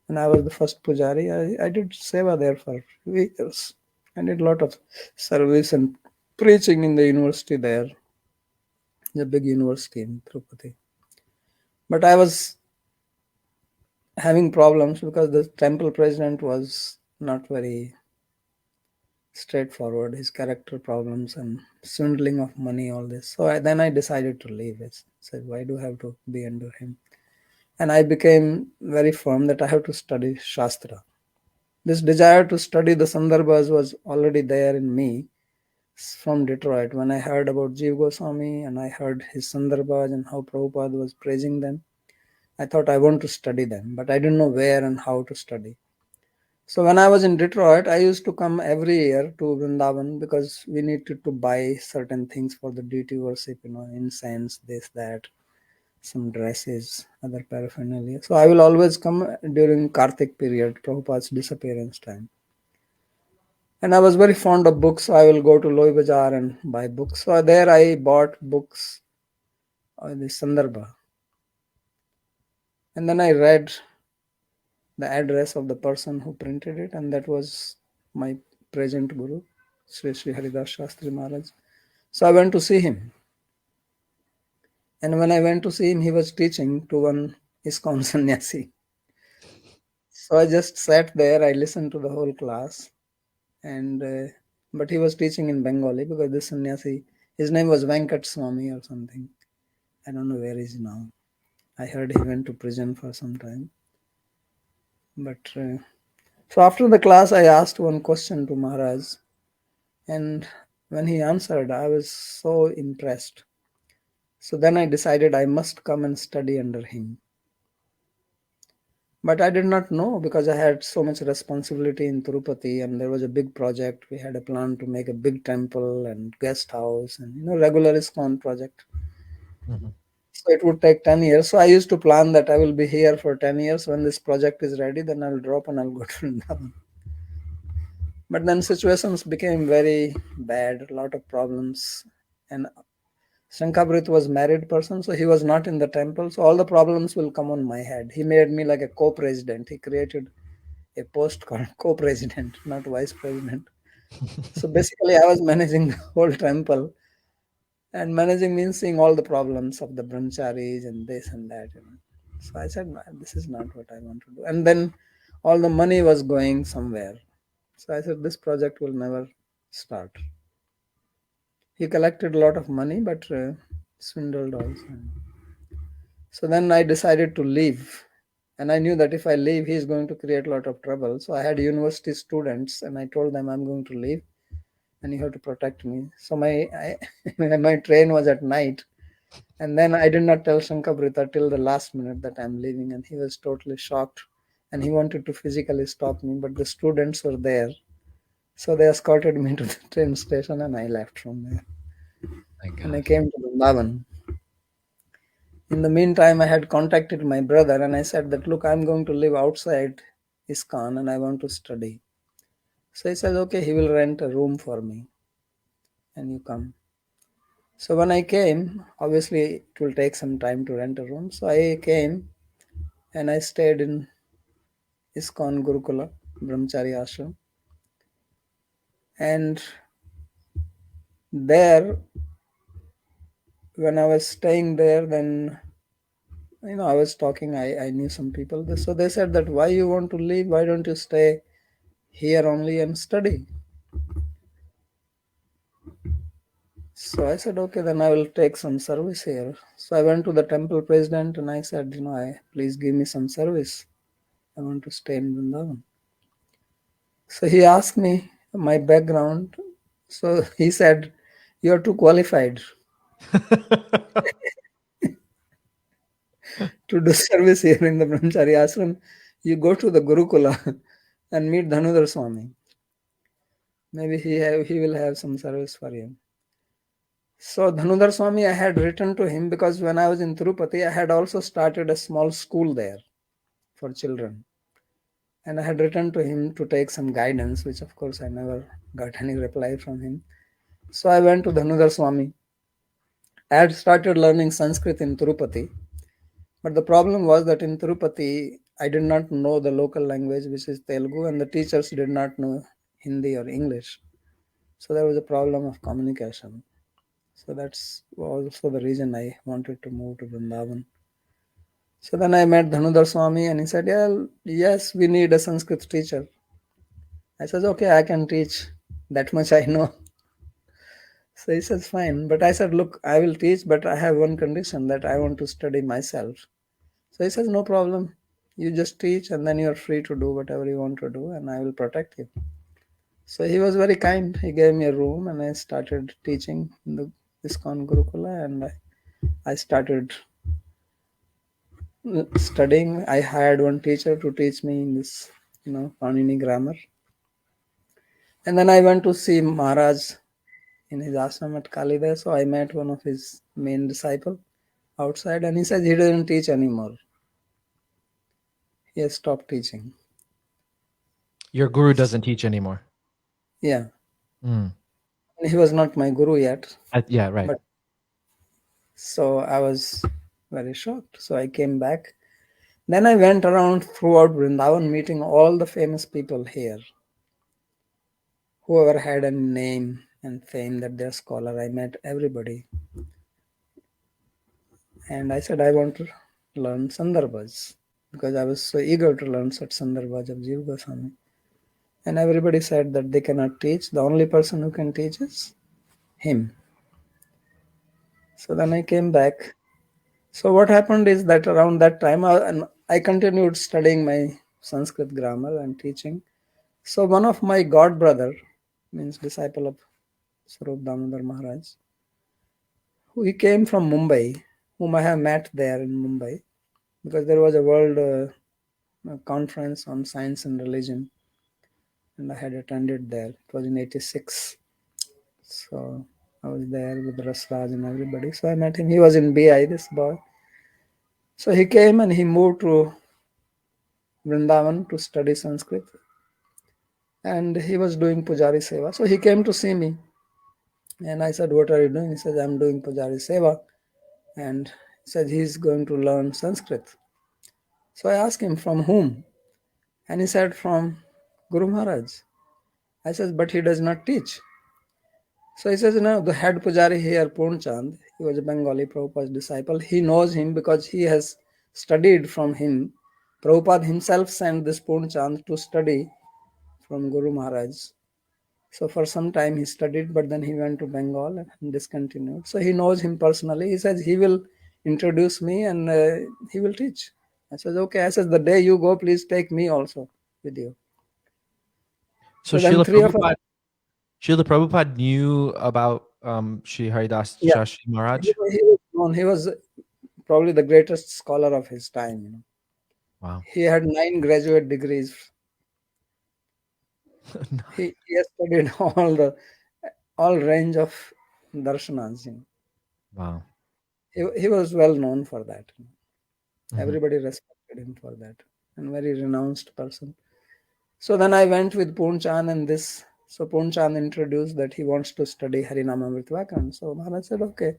And I was the first pujari. I did seva there for years. I did a lot of service and preaching in the university there, the big university in Tirupati. But I was having problems because the temple president was not very straightforward. His character problems and swindling of money, all this. So then I decided to leave. I said, why do I have to be under him? And I became very firm that I have to study Shastra. This desire to study the Sandarbhas was already there in me from Detroit. When I heard about Jiva Goswami and I heard his Sandarbhas and how Prabhupada was praising them, I thought I want to study them, but I didn't know where and how to study. So when I was in Detroit, I used to come every year to Vrindavan because we needed to buy certain things for the deity worship, incense, this, that, some dresses, other paraphernalia. So I will always come during Kartik period, Prabhupada's disappearance time. And I was very fond of books, so I will go to Loi Bazaar and buy books. So there I bought books on the Sandarbha. And then I read the address of the person who printed it, and that was my present Guru, Sri Sri Haridas Shastri Maharaj. So I went to see him. And when I went to see him, he was teaching to one ISKCON sannyasi. So I just sat there, I listened to the whole class. And but he was teaching in Bengali because this sannyasi, his name was Venkat Swami or something. I don't know where he is now. I heard he went to prison for some time. But so after the class, I asked one question to Maharaj, and when he answered, I was so impressed. So then I decided I must come and study under him. But I did not know because I had so much responsibility in Tirupati, and there was a big project. We had a plan to make a big temple and guest house and regular ISKCON project. Mhm. So it would take 10 years. So I used to plan that I will be here for 10 years. When this project is ready, then I'll drop and I'll go to Vrindavan. But then situations became very bad, a lot of problems. And Shankhabrit was married person, so he was not in the temple. So all the problems will come on my head. He made me like a co-president. He created a post called co-president, not vice president. So basically I was managing the whole temple. And managing means seeing all the problems of the brahmacharis and this and that. So I said, "Man, this is not what I want to do." And then all the money was going somewhere. So I said, this project will never start. He collected a lot of money, but swindled also. So then I decided to leave. And I knew that if I leave, he's going to create a lot of trouble. So I had university students and I told them I'm going to leave and you have to protect me. So my train was at night. And then I did not tell Shankabrita till the last minute that I'm leaving. And he was totally shocked. and he wanted to physically stop me, but the students were there. So they escorted me to the train station and I left from there. My And I gosh. came to Vrindavan. In the meantime, I had contacted my brother and I said that, look, I'm going to live outside ISKCON and I want to study. So he said, okay, he will rent a room for me and you come. So when I came, obviously it will take some time to rent a room. So I came and I stayed in ISKCON Gurukula, Brahmachari Ashram. And there, when I was staying there, then I was talking, I knew some people. So they said that, why you want to leave? Why don't you stay here only and study? So I said, okay, then I will take some service here. So I went to the temple president and I said, please give me some service. I want to stay in Vrindavan. So he asked me my background. So he said, you are too qualified to do service here in the Brahmachari Ashram. You go to the Gurukula and meet Dhanudhar Swami. Maybe he will have some service for you. So Dhanudhar Swami, I had written to him because when I was in Tirupati, I had also started a small school there for children. And I had written to him to take some guidance, which of course I never got any reply from him. So I went to Dhanudhar Swami. I had started learning Sanskrit in Tirupati. But the problem was that in Tirupati, I did not know the local language, which is Telugu, and the teachers did not know Hindi or English. So there was a problem of communication. So that's also the reason I wanted to move to Vrindavan. So then I met Dhanudhar Swami and he said, yeah, yes, we need a Sanskrit teacher. I said, okay, I can teach. That much I know. So he says, fine. But I said, look, I will teach, but I have one condition that I want to study myself. So he says, no problem. You just teach and then you're free to do whatever you want to do and I will protect you. So he was very kind. He gave me a room and I started teaching in the ISKCON Gurukula and I started studying. I hired one teacher to teach me in this, Panini grammar. And then I went to see Maharaj in his ashram at Kalida. So I met one of his main disciple outside and he said he doesn't teach anymore. He has stopped teaching. Your guru doesn't teach anymore. Yeah. Mm. He was not my guru yet. Yeah, right. But so I was very shocked. So I came back. Then I went around throughout Vrindavan meeting all the famous people here. Whoever had a name and fame that they're scholar, I met everybody. And I said I want to learn Sandarbhas because I was so eager to learn such Sandarbhas of Jiva Goswami. And everybody said that they cannot teach. The only person who can teach is him. So then I came back. So what happened is that around that time, I continued studying my Sanskrit grammar and teaching. So one of my god brother, means disciple of Swarup Damodar Maharaj, he came from Mumbai, whom I have met there in Mumbai, because there was a world conference on science and religion, and I had attended there. It was in '86. So I was there with Rasraj and everybody. So I met him. He was in BI, this boy. So he came and he moved to Vrindavan to study Sanskrit. And he was doing Pujari Seva. So he came to see me. And I said, what are you doing? He said, I'm doing Pujari Seva. And he said, he's going to learn Sanskrit. So I asked him, from whom? And he said, from Guru Maharaj. I said, but he does not teach. So he says, no, the head Pujari here, Purnchand, he was a Bengali Prabhupada's disciple. He knows him because he has studied from him. Prabhupada himself sent this Purnchand to study from Guru Maharaj. So for some time he studied, but then he went to Bengal and discontinued. So he knows him personally. He says he will introduce me and he will teach. I said, okay. I said, the day you go, please take me also with you. So then Srila three of us. Srila Prabhupada knew about Sri Haridas Yeah, Shashi Maharaj? he was known. He was probably the greatest scholar of his time. Wow. He had 9 graduate degrees. He has studied all range of darshanas. Wow. He was well known for that. Mhm. Everybody respected him for that, and very renounced person. So then I went with Poonchand and this. So Poonchand introduced that he wants to study Harinama Vritvakaran. So Maharaj said, okay.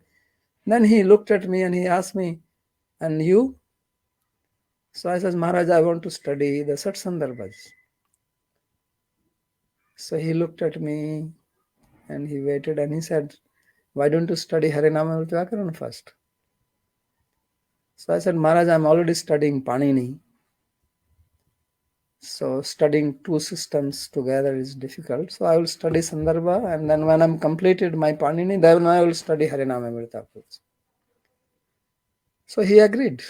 Then he looked at me and he asked me, and you? So I said, Maharaj, I want to study the Sat Sandarbhas. So he looked at me and he waited and he said, why don't you study Harinama Vritvakaran first? So I said, Maharaj, I'm already studying Panini. So studying two systems together is difficult. So I will study Sandarbha, and then when I'm completed my Panini, then I will study Harinamamrita. So he agreed.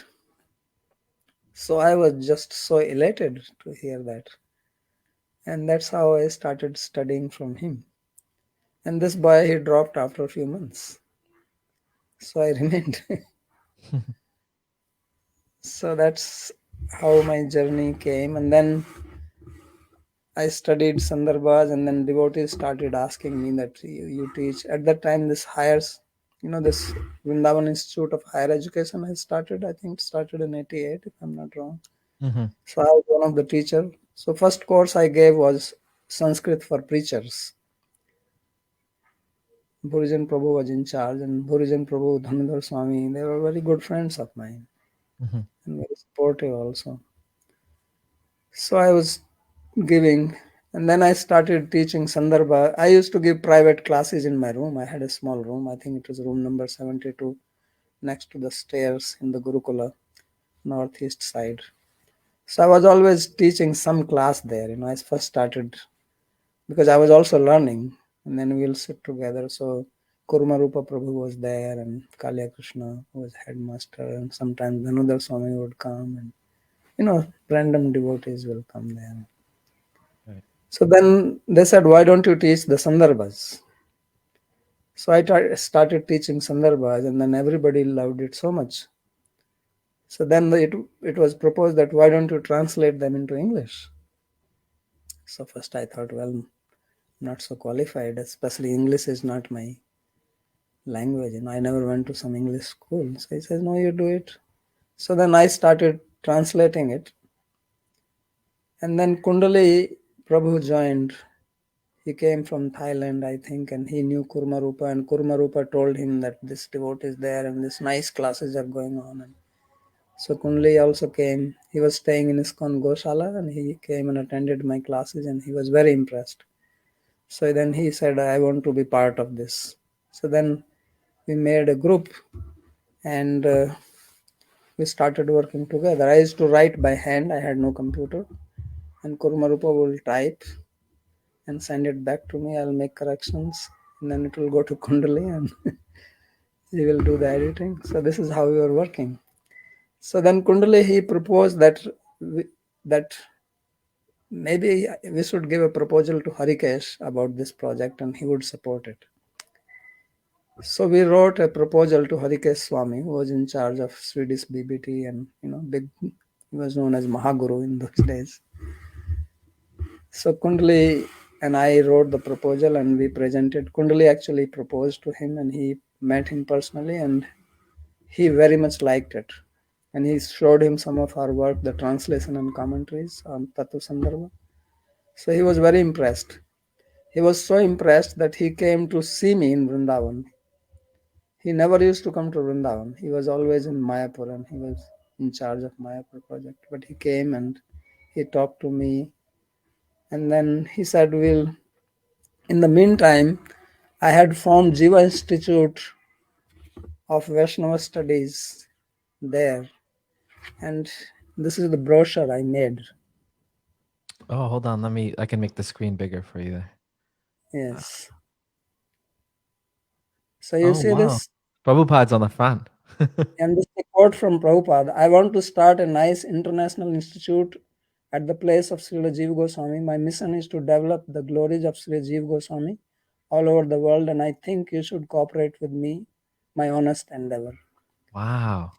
So I was just so elated to hear that. And that's how I started studying from him. And this boy, he dropped after a few months. So I remained. So that's how my journey came. And then I studied Sandarbhas, and then devotees started asking me that you teach. At that time, this hires, this Vrindavan Institute of Higher Education has started. I think it started in '88, if I'm not wrong. Mhm. So I was one of the teacher. So first course I gave was Sanskrit for preachers. Bhurijan Prabhu was in charge, and Bhurijan Prabhu, Dhanadhar Swami, they were very good friends of mine Mhm. and very supportive also. So I was giving, and then I started teaching Sandarbha. I used to give private classes in my room. I had a small room. I think it was room number 72, next to the stairs in the Gurukula, northeast side. So I was always teaching some class there. I first started because I was also learning, and then we'll sit together. So Kurmarupa Prabhu was there, and Kalya Krishna was headmaster, and sometimes Dhanudhar Swami would come, and random devotees will come there. Right. So then they said, why don't you teach the Sandarbhas? So I started teaching Sandarbhas, and then everybody loved it so much. So then it was proposed that why don't you translate them into English? So first I thought, well, I'm not so qualified, especially English is not my language. I never went to some English school. So he says, no, you do it. So then I started translating it. And then Kundali Prabhu joined. He came from Thailand, I think, and he knew Kurmarupa, and Kurmarupa told him that this devotee is there and this nice classes are going on. And so Kundali also came. He was staying in ISKCON Goshala, and he came and attended my classes, and he was very impressed. So then he said, I want to be part of this. So then we made a group, and we started working together. I used to write by hand. I had no computer, and Kurmarupa will type and send it back to me. I'll make corrections, and then it will go to Kundali, and he will do the editing. So this is how we were working. So then Kundali, he proposed that maybe we should give a proposal to Harikesh about this project, and he would support it. So we wrote a proposal to Harikesh Swami, who was in charge of Swedish BBT, and big. He was known as Mahaguru in those days. So Kundali and I wrote the proposal, and we presented. Kundali actually proposed to him, and he met him personally, and he very much liked it. And he showed him some of our work, the translation and commentaries on Tattva Sandarbha. So he was very impressed. He was so impressed that he came to see me in Vrindavan. He never used to come to Vrindavan. He was always in Mayapur, and he was in charge of Mayapur project. But he came and he talked to me, and then he said, in the meantime, I had formed Jiva Institute of Vaishnava Studies there, and this is the brochure I made. Oh, hold on. I can make the screen bigger for you there. Yes. So you Oh, see wow. this, Prabhupada's on the front. and this is a quote from Prabhupada. I want to start a nice international institute at the place of Srila Jiva Goswami. My mission is to develop the glories of Srila Jiva Goswami all over the world, and I think you should cooperate with me, my honest endeavor. Wow.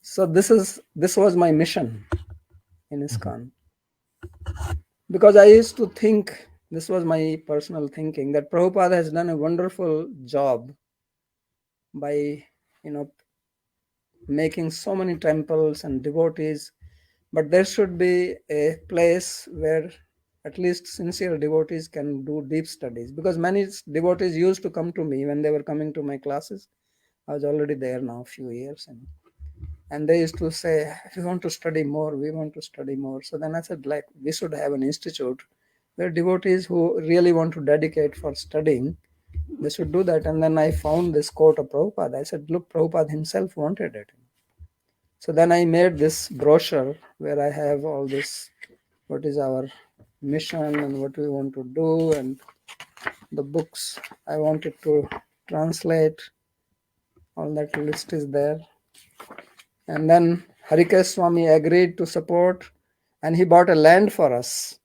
So this was my mission in Mhm. ISKCON, because I used to think, this was my personal thinking, that Prabhupada has done a wonderful job by, you know, making so many temples and devotees, but there should be a place where at least sincere devotees can do deep studies, because many devotees used to come to me when they were coming to my classes. I was already there now a few years, and they used to say, we want to study more, we want to study more. So then I said, like, we should have an institute where devotees who really want to dedicate for studying, they should do that. And then I found this quote of Prabhupada. I said, look, Prabhupada himself wanted it. So then I made this brochure where I have all this, what is our mission and what we want to do, and the books I wanted to translate. All that list is there. And then Harikesh Swami agreed to support, and he bought a land for us,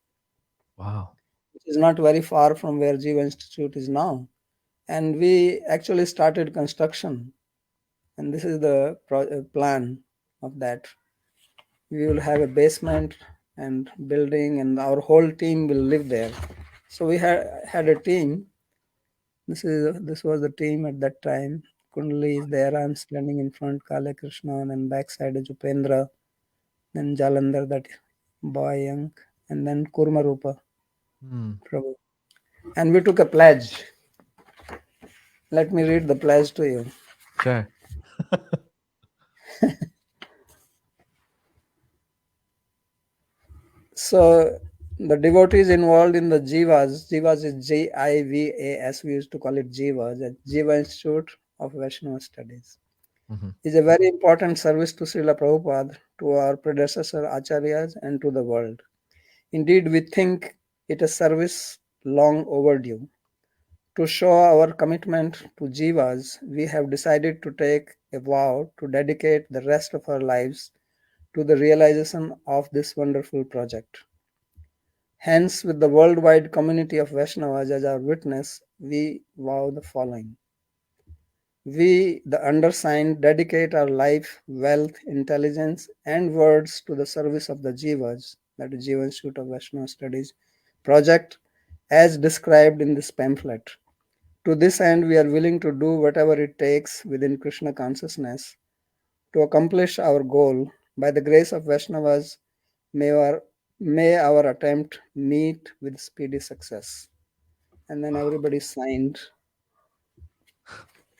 Wow. which is not very far from where Jiva Institute is now. And we actually started construction. And this is the plan of that. We will have a basement and building, and our whole team will live there. So we had a team. This was the team at that time. Kundali is there. I'm standing in front. Kale Krishna, and backside is Upendra. Then Jalandhar, that boy young, and then Kurmarupa Hmm. Prabhu. And we took a pledge. Let me read the pledge to you. Sure. So the devotees involved in the Jivas is Jivas, we used to call it Jivas, the Jiva Institute of Vaishnava Studies, Mhm. is a very important service to Srila Prabhupada, to our predecessor Acharyas, and to the world. Indeed, we think it a service long overdue. To show our commitment to Jivas, we have decided to take a vow to dedicate the rest of our lives to the realization of this wonderful project. Hence, with the worldwide community of Vaishnavas as our witness, we vow the following. We, the undersigned, dedicate our life, wealth, intelligence, and words to the service of the Jivas, that is Jiva Institute of Vaishnava Studies project, as described in this pamphlet. To this end, we are willing to do whatever it takes within Krishna consciousness to accomplish our goal. By the grace of Vaishnavas, may our, may our attempt meet with speedy success. And then everybody signed.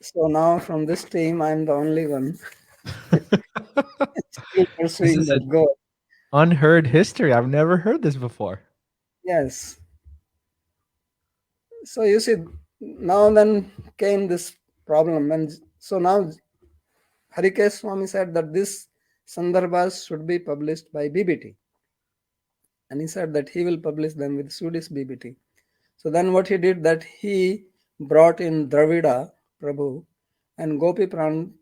So now from this team, I'm the only one still This pursuing is that an goal. unheard history. I've never heard this before. Yes. So you see, now then came this problem. And so now Harikesh Swami said that this Sandarbhas should be published by BBT. And he said that he will publish them with Swedish BBT. So then what he did, that he brought in Dravida Prabhu and Gopi Pran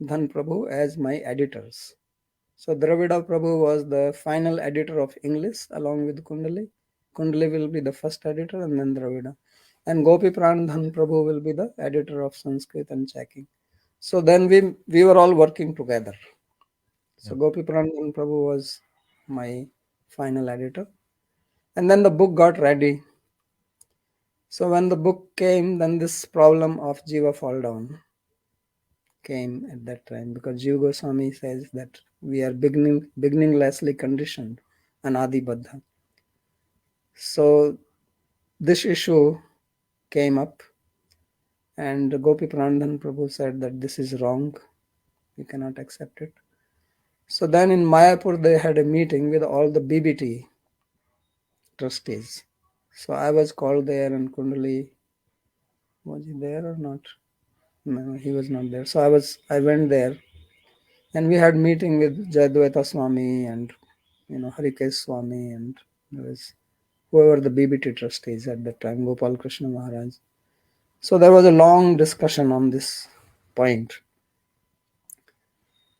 Dhan Prabhu as my editors. So Dravida Prabhu was the final editor of English along with Kundali. Kundali will be the first editor, and then Dravida. And Gopi Pran Dhan Prabhu will be the editor of Sanskrit and checking. So then we were all working together. So Yep. Gopi Pran Dhan Prabhu was my final editor. And then the book got ready. So when the book came, then this problem of Jiva fall down came at that time, because Jiva Goswami says that we are beginninglessly conditioned, anadi baddha. So this issue came up, and Gopi Pranadhan Prabhu said that this is wrong, we cannot accept it. So then in Mayapur they had a meeting with all the BBT trustees. So I was called there, and Kundali, was he there or not? No, he was not there. So I went there, and we had meeting with Jayadvaita Swami and Harikesh Swami, and there was whoever the BBT trustees at that time, Gopal Krishna Maharaj. So there was a long discussion on this point.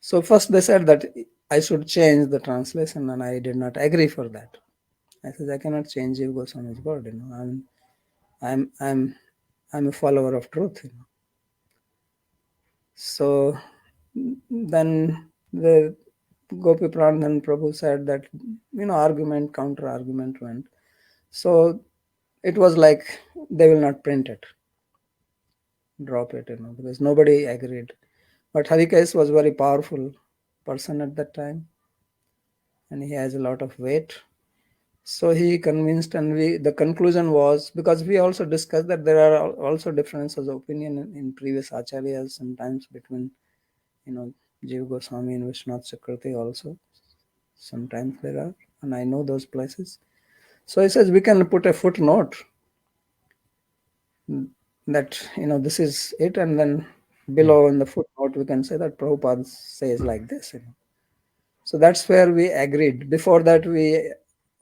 So first they said that I should change the translation, and I did not agree for that. I said I cannot change Jiva Goswami's word. I'm I'm I'm a follower of truth. So then the Gopi Pranadhan Prabhu said that, argument, counter argument went. So it was like they will not print it, drop it, because nobody agreed. But Harikesh was very powerful person at that time, and he has a lot of weight. So he convinced, and the conclusion was, because we also discussed that there are also differences of opinion in previous acharyas sometimes between, Jiva Goswami and Vishwanath Chakravarti also. Sometimes there are, and I know those places. So he says we can put a footnote that, this is it, and then below in the footnote we can say that Prabhupada says like this. So that's where we agreed. Before that, we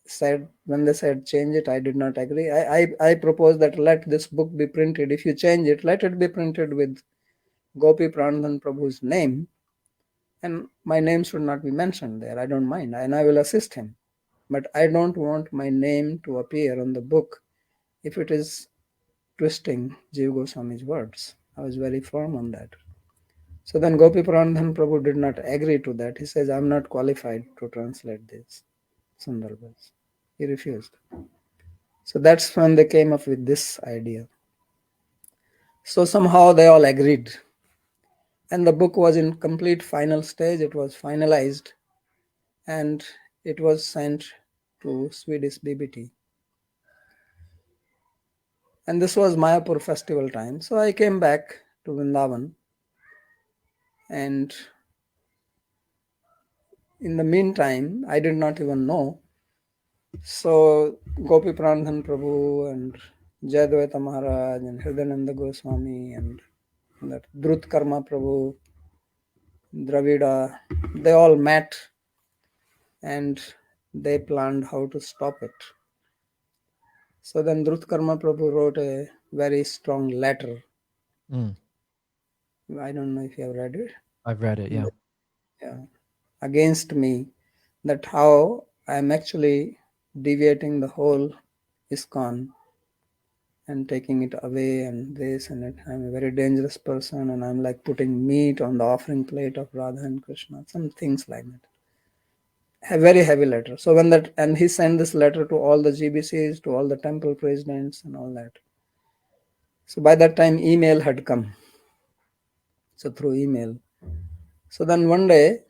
said, when they said change it, I did not agree. I proposed that let this book be printed. If you change it, let it be printed with Gopi Pranadhan Prabhu's name, and my name should not be mentioned there. I don't mind, and I will assist him. But I don't want my name to appear on the book if it is twisting Jiva Goswami's words. I was very firm on that. So then Gopi Pranadhan Prabhu did not agree to that. He says, I'm not qualified to translate these Sundarbans. He refused. So that's when they came up with this idea. So somehow they all agreed. And the book was in complete final stage. It was finalized and it was sent to Swedish BBT. And this was Mayapur festival time. So I came back to Vrindavan, and in the meantime, I did not even know. So Gopi Pranadhan Prabhu and Jayadvaita Maharaj and Hridayananda Goswami and that Drut Karma Prabhu, Dravida, they all met and they planned how to stop it. So then Drut Karma Prabhu wrote a very strong letter. I don't know if you have read it. I've read it, yeah. Yeah. Against me, that how I'm actually deviating the whole ISKCON and taking it away and this and that. I'm a very dangerous person and I'm like putting meat on the offering plate of Radha and Krishna, some things like that. A very heavy letter. So when that, and he sent this letter to all the GBCs, to all the temple presidents and all that. So by that time, email had come. So through email. So then one day,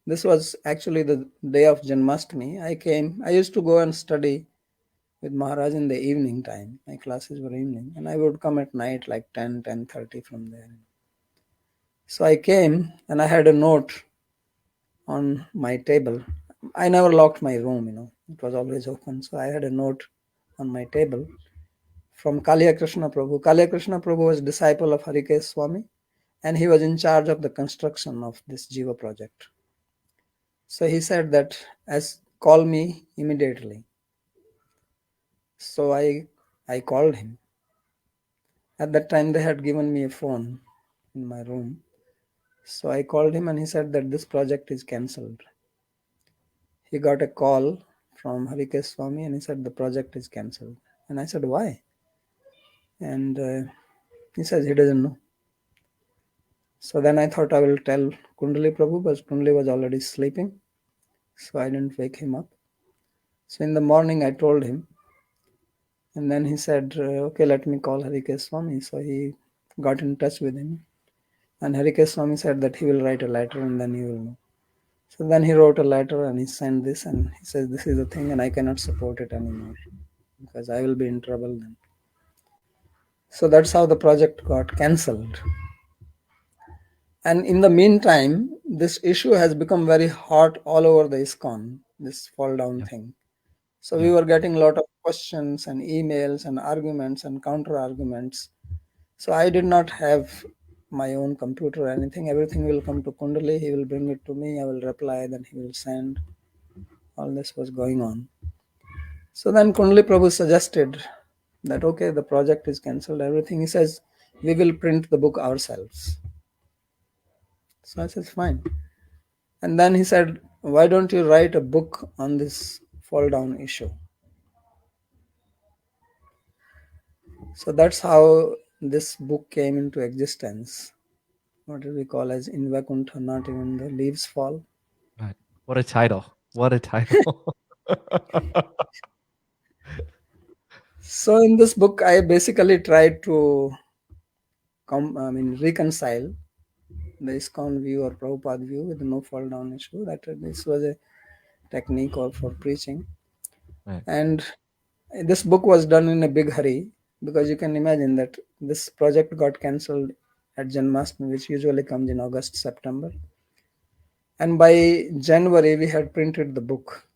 this was actually the day of Janmashtami. I used to go and study with Maharaj in the evening time. My classes were evening, and I would come at night like 10:30 from there. So I came and I had a note on my table. I never locked my room, it was always open. So I had a note on my table from Kaliya Krishna Prabhu. Kaliya Krishna Prabhu was disciple of Harikesh Swami, and he was in charge of the construction of this Jiva project. So he said that, call me immediately. So I called him. At that time, they had given me a phone in my room. So I called him and he said that this project is cancelled. He got a call from Harikesh Swami and he said the project is cancelled. And I said, why? And he says he doesn't know. So then I thought I will tell Kundali Prabhu, but Kundali was already sleeping. So I didn't wake him up. So in the morning I told him. And then he said, okay, let me call Harikesh Swami. So he got in touch with him. And Harikesh Swami said that he will write a letter and then he will know. So then he wrote a letter and he sent this and he says, this is the thing and I cannot support it anymore because I will be in trouble then. So that's how the project got cancelled. And in the meantime, this issue has become very hot all over the ISKCON, this fall down thing. So we were getting a lot of questions and emails and arguments and counter arguments. So I did not have my own computer or anything. Everything will come to Kundali. He will bring it to me. I will reply. Then he will send. All this was going on. So then Kundali Prabhu suggested that, okay, the project is cancelled, everything. He says, we will print the book ourselves. So I said, fine. And then he said, why don't you write a book on this fall down issue? So that's how this book came into existence. what do we call as in Vaikuntha, not even the leaves fall. Right. What a title. What a title. So in this book, I basically tried to reconcile the ISKCON view or Prabhupada view with the no fall down issue. That this was a technique or for preaching. Right. And this book was done in a big hurry, because you can imagine that this project got cancelled at Janmashtami, which usually comes in August, September. And by January, we had printed the book.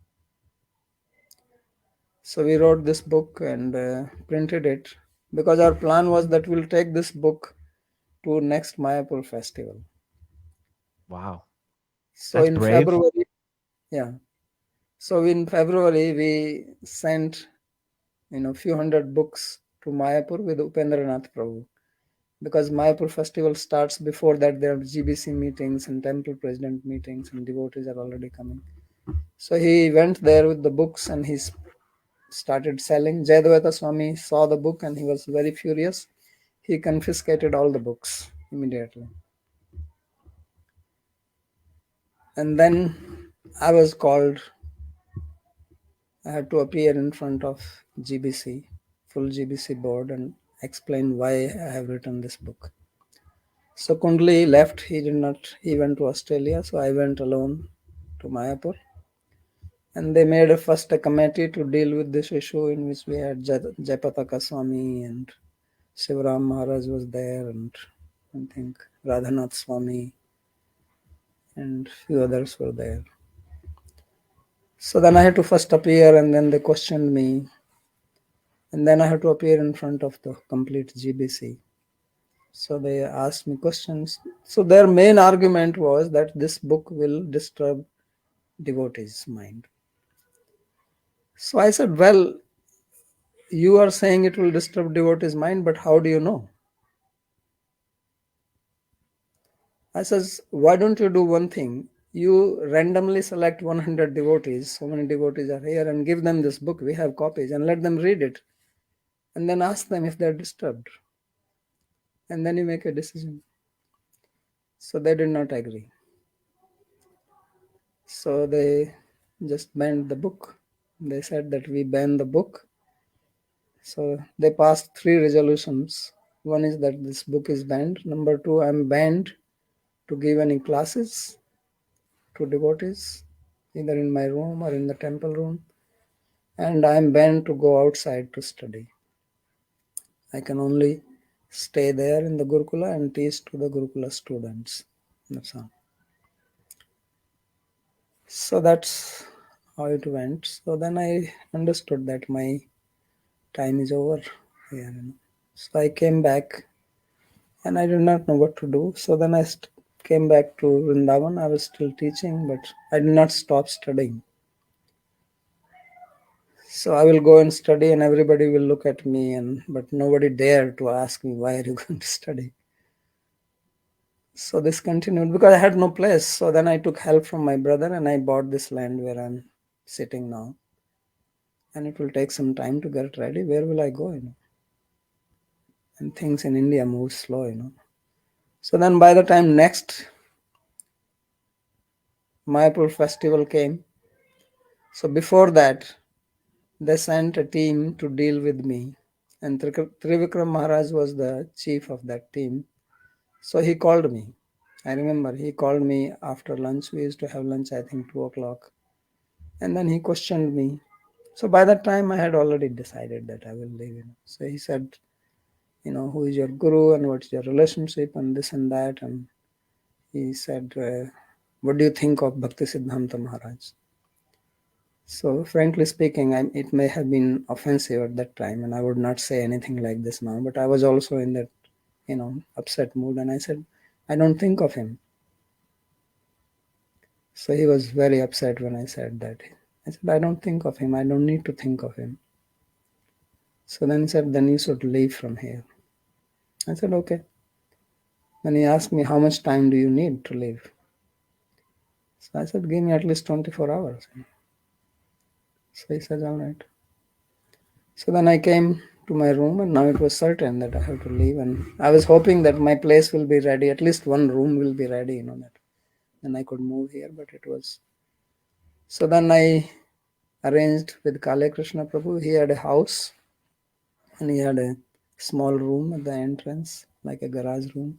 So we wrote this book and printed it, because our plan was that we'll take this book to next Mayapur festival. Wow. So That's in brave. February, yeah. So in February, we sent few hundred books to Mayapur with Upendranath Prabhu, because Mayapur festival starts before that. There are GBC meetings and temple president meetings, and devotees are already coming. So he went there with the books and he started selling. Jayadvaita Swami saw the book and he was very furious. He confiscated all the books immediately. And then I was called. I had to appear in front of GBC, full GBC board, and explain why I have written this book. So Kundli left. He did not. He went to Australia. So I went alone to Mayapur, and they made a committee to deal with this issue, in which we had Jayapataka Swami and Shivaram Maharaj was there, and I think Radhanath Swami and few others were there. So then I had to first appear, and then they questioned me, and then I had to appear in front of the complete GBC. So they asked me questions. So their main argument was that this book will disturb devotees' mind. So I said, well, you are saying it will disturb devotees' mind, but how do you know? I says, why don't you do one thing? You randomly select 100 devotees, so many devotees are here, and give them this book. We have copies, and let them read it. And then ask them if they're disturbed. And then you make a decision. So they did not agree. So they just banned the book. They said that we ban the book. So they passed 3 resolutions. One is that this book is banned. Number 2, I'm banned to give any classes to devotees, either in my room or in the temple room. And I'm banned to go outside to study. I can only stay there in the Gurukula and teach to the Gurukula students. That's all. So that's how it went. So then I understood that my time is over here. So I came back and I did not know what to do. So then I came back to Vrindavan. I was still teaching, but I did not stop studying. So I will go and study, and everybody will look at me, but nobody dared to ask me, why are you going to study? So this continued because I had no place. So then I took help from my brother and I bought this land where I'm sitting now. And it will take some time to get ready. Where will I go? And things in India move slow. So then by the time next Mayapur festival came, so before that, they sent a team to deal with me. And Trivikram Maharaj was the chief of that team. So he called me. I remember he called me after lunch. We used to have lunch, I think, 2 o'clock. And then he questioned me. So by that time, I had already decided that I will leave. So he said, who is your guru and what's your relationship and this and that. And he said, what do you think of Bhakti Siddhanta Maharaj? So frankly speaking, it may have been offensive at that time, and I would not say anything like this now, but I was also in that, upset mood. And I said, I don't think of him. So he was very upset when I said that. I said, I don't think of him. I don't need to think of him. So then he said, then you should leave from here. I said, okay. Then he asked me, how much time do you need to leave? So I said, give me at least 24 hours. So he said, all right. So then I came to my room, and now it was certain that I have to leave. And I was hoping that my place will be ready, at least one room will be ready, that then I could move here. But it was so. Then I arranged with Kale Krishna Prabhu. He had a house, and he had a small room at the entrance, like a garage room.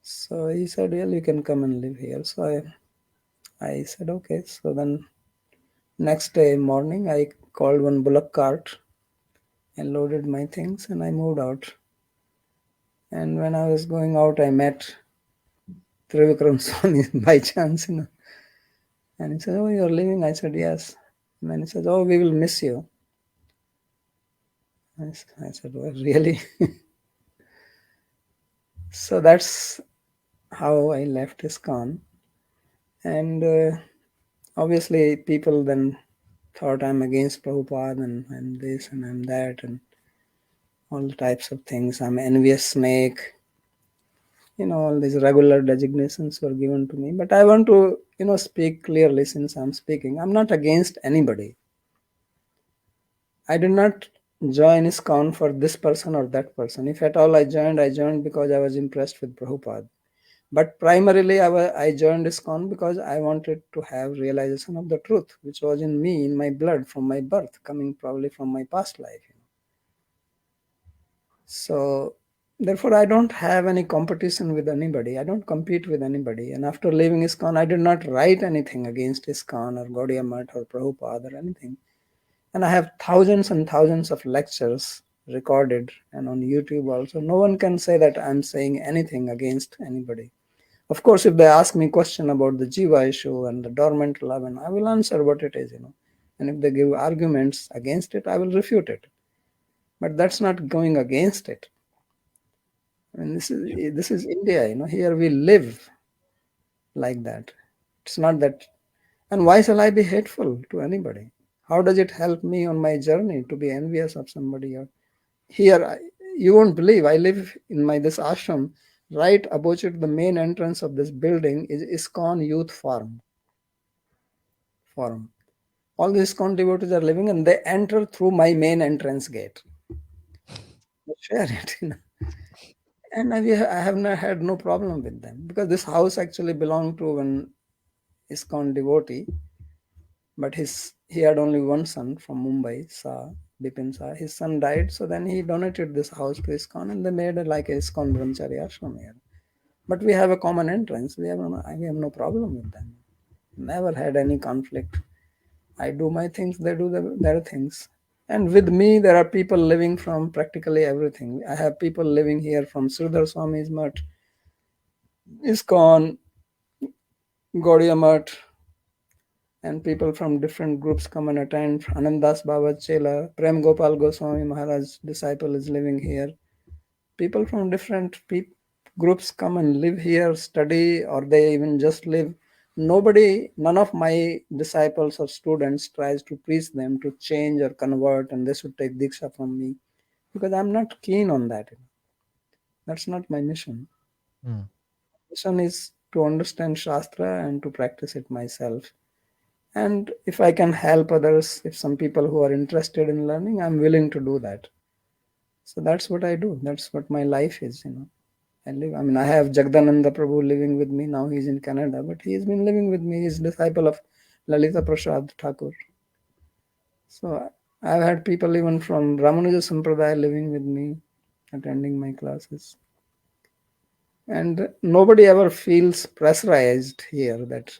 So he said, "Well, you can come and live here." So I said, "Okay." So then next day morning, I called one bullock cart and loaded my things, and I moved out. And when I was going out, I met Trivikram Swami by chance. And he said, "Oh, you're leaving?" I said, "Yes." And then he said, "Oh, we will miss you." I said, "Well, really?" So that's how I left ISKCON. And obviously, people then thought I'm against Prabhupada, and I'm this and I'm that, and all types of things. I'm envious snake. All these regular designations were given to me. But I want to, speak clearly since I'm speaking. I'm not against anybody. I did not join ISKCON for this person or that person. If at all I joined because I was impressed with Prabhupada. But primarily, I joined ISKCON because I wanted to have realization of the truth, which was in me, in my blood, from my birth, coming probably from my past life. So, therefore, I don't have any competition with anybody. I don't compete with anybody. And after leaving ISKCON, I did not write anything against ISKCON or Gaudiya Math or Prabhupada or anything. And I have thousands and thousands of lectures recorded and on YouTube also. No one can say that I'm saying anything against anybody. Of course, if they ask me question about the Jiva issue and the dormant love, and I will answer what it is. And if they give arguments against it, I will refute it. But that's not going against it. I mean, this is India. Here we live like that. It's not that. And why shall I be hateful to anybody? How does it help me on my journey to be envious of somebody? Or here, you won't believe, I live in this ashram. Right opposite the main entrance of this building is ISKCON Youth Forum. All the ISKCON devotees are living, and they enter through my main entrance gate. They share it, and I have not had no problem with them, because this house actually belonged to an ISKCON devotee, but he had only one son from Mumbai, Bipin Sa. His son died, so then he donated this house to ISKCON, and they made it like a ISKCON Brahmachari ashram here. But we have a common entrance. We have no problem with them. Never had any conflict. I do my things, they do their things. And with me, there are people living from practically everything. I have people living here from Sridhar Swami's Mutt, ISKCON, Gaudiya Mutt, and people from different groups come and attend. Anandas Baba Chela, Prem Gopal Goswami Maharaj disciple is living here. People from different groups come and live here, study, or they even just live. None of my disciples or students tries to preach them to change or convert and they should take Diksha from me, because I'm not keen on that. That's not my mission. Mm. Mission is to understand Shastra and to practice it myself. And if I can help others, if some people who are interested in learning, I'm willing to do that. So that's what I do. That's what my life is. I have Jagdananda Prabhu living with me. Now he's in Canada, but he's been living with me. He's a disciple of Lalita Prasad Thakur. So I've had people even from Ramanuja Sampradaya living with me, attending my classes. And nobody ever feels pressurized here that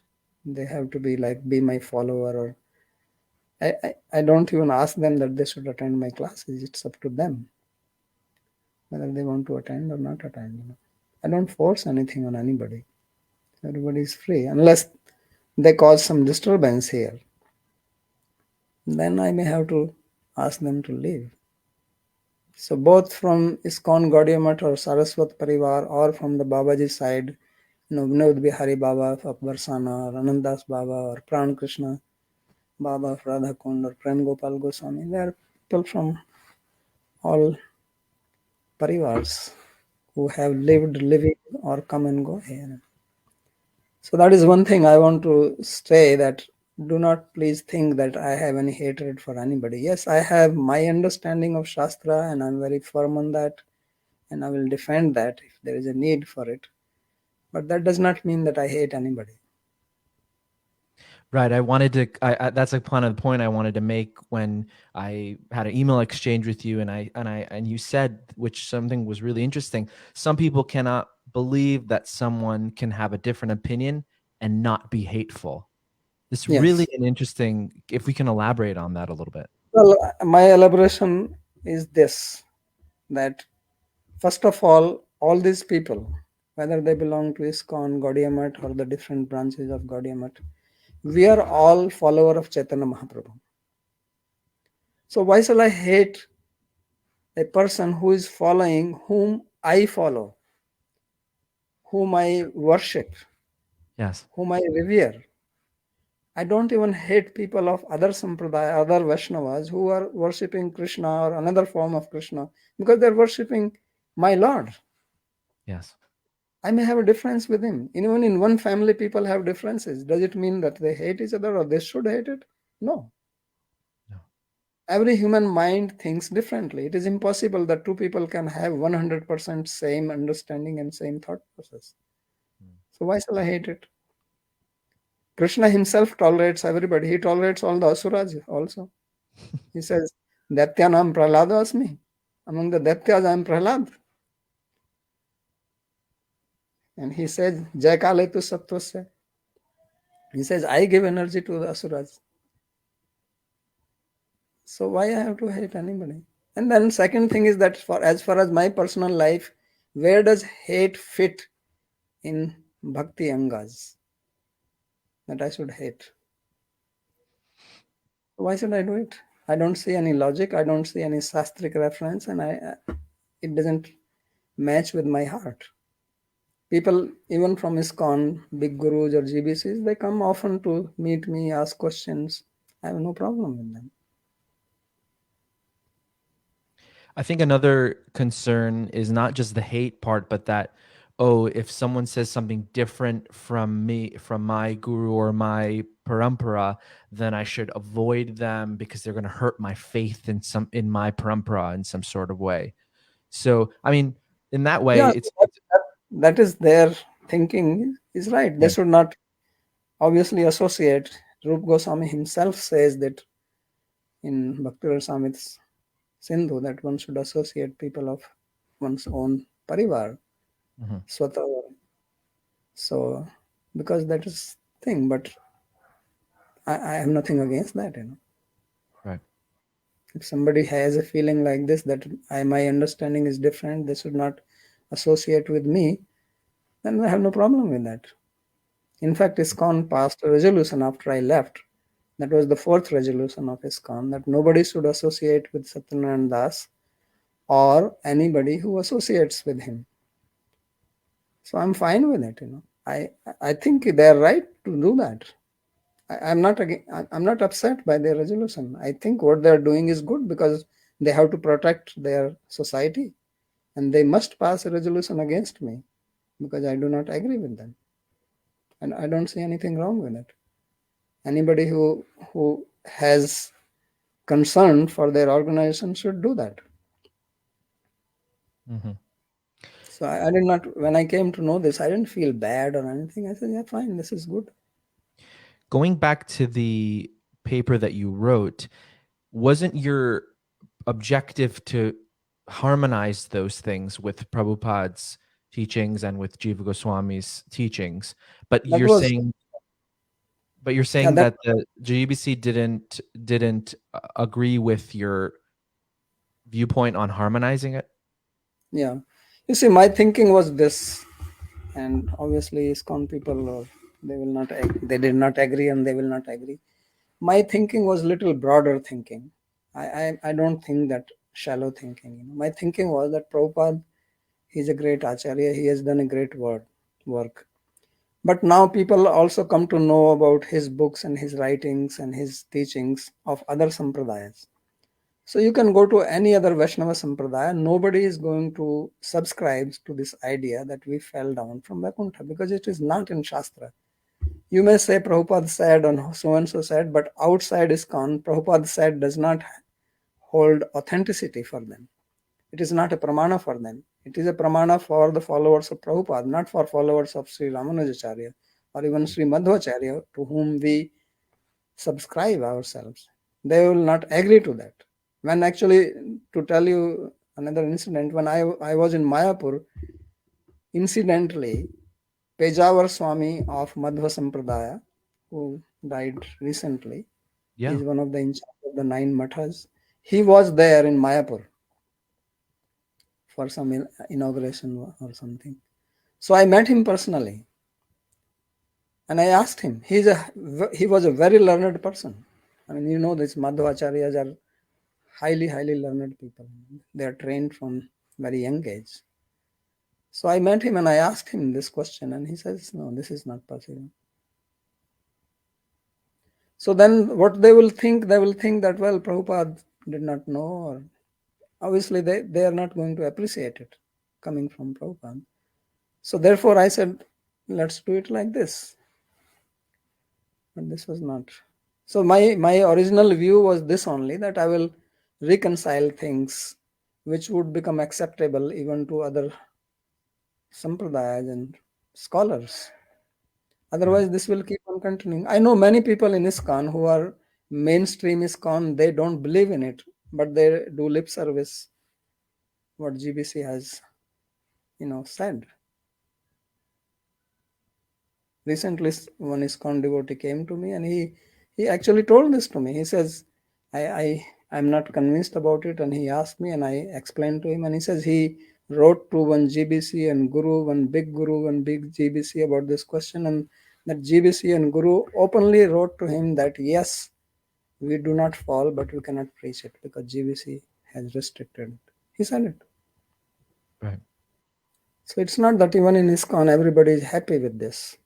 they have to be my follower, or I don't even ask them that they should attend my classes. It's up to them whether they want to attend or not attend. I don't force anything on anybody. Everybody is free, unless they cause some disturbance here. Then I may have to ask them to leave. So both from ISKCON Gaudiya Math or Saraswat Parivar, or from the Babaji side, Vinod Bihari Baba of Barsana, or Anandas Baba, or Pran Krishna Baba of Radha Kund, or Prem Gopal Goswami, there are people from all parivars who have living, or come and go here. So that is one thing I want to say, that do not please think that I have any hatred for anybody. Yes, I have my understanding of Shastra and I'm very firm on that, and I will defend that if there is a need for it. But that does not mean that I hate anybody. Right. I wanted to. That's like kind of the point I wanted to make when I had an email exchange with you, and you said, which something was really interesting. Some people cannot believe that someone can have a different opinion and not be hateful. This really Yes. an interesting. If we can elaborate on that a little bit. Well, my elaboration is this, that first of all these people, whether they belong to ISKCON, Gaudiya Math, or the different branches of Gaudiya Math, we are all follower of Chaitanya Mahaprabhu. So why shall I hate a person who is following whom I follow, whom I worship, Yes. whom I revere? I don't even hate people of other sampradaya, other Vaishnavas who are worshipping Krishna or another form of Krishna, because they're worshipping my Lord. Yes. I may have a difference with him. Even in one family, people have differences. Does it mean that they hate each other or they should hate it? No. No. Every human mind thinks differently. It is impossible that two people can have 100% same understanding and same thought process. So why shall I hate it? Krishna himself tolerates everybody. He tolerates all the asuras also. He says, Daityanam Prahlada asmi. Among the Daityas, I am Prahlad. And he says, Jai Kaletu Sattvasya. He says, I give energy to the asuras. So why I have to hate anybody? And then second thing is that as far as my personal life, where does hate fit in bhakti angas that I should hate? Why should I do it? I don't see any logic. I don't see any sastric reference, and it doesn't match with my heart. People, even from ISKCON, big gurus or GBCs, they come often to meet me, ask questions. I have no problem with them. I think another concern is not just the hate part, but that, oh, if someone says something different from me, from my guru or my parampara, then I should avoid them because they're going to hurt my faith in my parampara in some sort of way. So, I mean, in that way, Yeah, it's that is their thinking is right. They yeah. should not obviously associate. Rup Goswami himself says that in Bhakti Rasamrita Sindhu that one should associate people of one's own parivar, Mhm. swata. So, because that is thing, but I have nothing against that, Right. If somebody has a feeling like this, that my understanding is different, they should not associate with me, then I have no problem with that. In fact, ISKCON passed a resolution after I left. That was the fourth resolution of ISKCON, that nobody should associate with Satyanarayan Das or anybody who associates with him. So I'm fine with it, I think they're right to do that. I'm not upset by their resolution. I think what they're doing is good because they have to protect their society, and they must pass a resolution against me because I do not agree with them, and I don't see anything wrong with it. Anybody who has concern for their organization should do that. Mm-hmm. So I did not, when I came to know this, I didn't feel bad or anything. I said, yeah, fine, this is good. Going back to the paper that you wrote, wasn't your objective to harmonize those things with Prabhupada's teachings and with Jiva Goswami's teachings? But That you're was, saying, yeah, that, that the GBC didn't agree with your viewpoint on harmonizing it. yeah. You see, my thinking was this, and obviously ISKCON people, they did not agree and they will not agree. My thinking was little broader thinking. I don't think that shallow thinking. My thinking was that Prabhupada, he's a great acharya, he has done a great work. But now people also come to know about his books and his writings and his teachings of other sampradayas. So you can go to any other Vaishnava sampradaya, nobody is going to subscribe to this idea that we fell down from Vaikuntha because it is not in Shastra. You may say Prabhupada said or so and so said, but outside ISKCON, Prabhupada said does not hold authenticity for them. It is not a pramana for them. It is a pramana for the followers of Prabhupada, not for followers of Sri Ramanujacharya or even Sri Madhvacharya, to whom we subscribe ourselves. They will not agree to that. When actually, to tell you another incident, when I was in Mayapur, incidentally, Pejawar Swami of Madhva Sampradaya, who died recently, Yeah. is one of the in charge of the 9 mathas. He was there in Mayapur for some inauguration or something. So I met him personally, and I asked him. He was a very learned person. I mean, these Madhvacharyas are highly learned people. They are trained from very young age. So I met him and I asked him this question, and he says, no, this is not possible. So then what they will think that, well, Prabhupada did not know, or obviously they are not going to appreciate it coming from Prabhupada. So therefore I said, let's do it like this. But this was not. So my original view was this only, that I will reconcile things which would become acceptable even to other sampradayas and scholars. Otherwise, this will keep on continuing. I know many people in ISKCON who are mainstream ISKCON, they don't believe in it, but they do lip service what GBC has, said. Recently, one ISKCON devotee came to me and he actually told this to me. He says, I'm not convinced about it, and he asked me and I explained to him, and he says he wrote to one GBC and Guru, one big GBC about this question, and that GBC and Guru openly wrote to him that yes, we do not fall, but we cannot preach it because GBC has restricted it. He said it. Right. So it's not that even in ISKCON everybody is happy with this.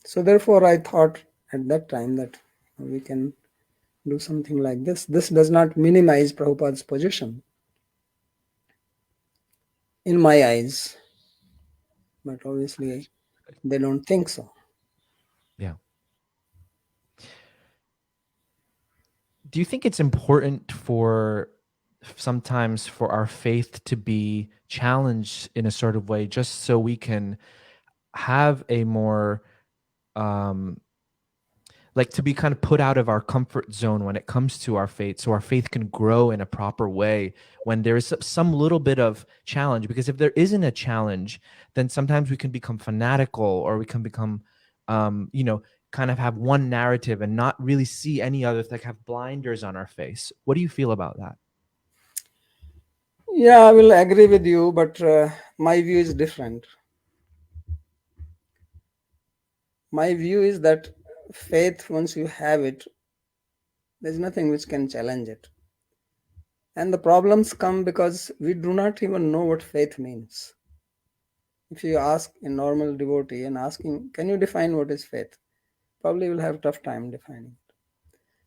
So therefore I thought at that time that we can do something like this. This does not minimize Prabhupada's position in my eyes, but obviously they don't think so. Yeah. Do you think it's important sometimes for our faith to be challenged in a sort of way, just so we can have a more like to be kind of put out of our comfort zone when it comes to our faith, so our faith can grow in a proper way when there is some little bit of challenge? Because if there isn't a challenge, then sometimes we can become fanatical, or we can become kind of have one narrative and not really see any other, like have blinders on our face. What do you feel about that? Yeah, I will agree with you, but my view is different. My view is that faith, once you have it, there's nothing which can challenge it. And the problems come because we do not even know what faith means. If you ask a normal devotee and ask him, can you define what is faith? Probably will have a tough time defining it.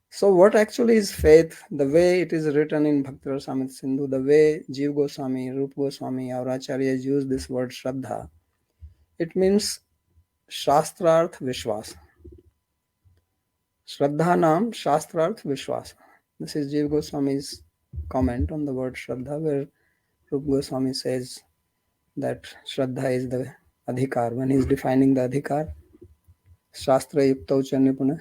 So what actually is faith? The way it is written in Bhakti Rasamrita Sindhu, the way Jiva Goswami, Rupa Goswami, our acharyas use this word Shraddha, it means Shastrarth Vishwas. Shraddha Nam Shastrarth Vishwas. This is Jiva Goswami's comment on the word Shraddha, where Rupa Goswami says that Shraddha is the adhikar. When he is defining the adhikar, Shastra Yuktau Cha Nipuna.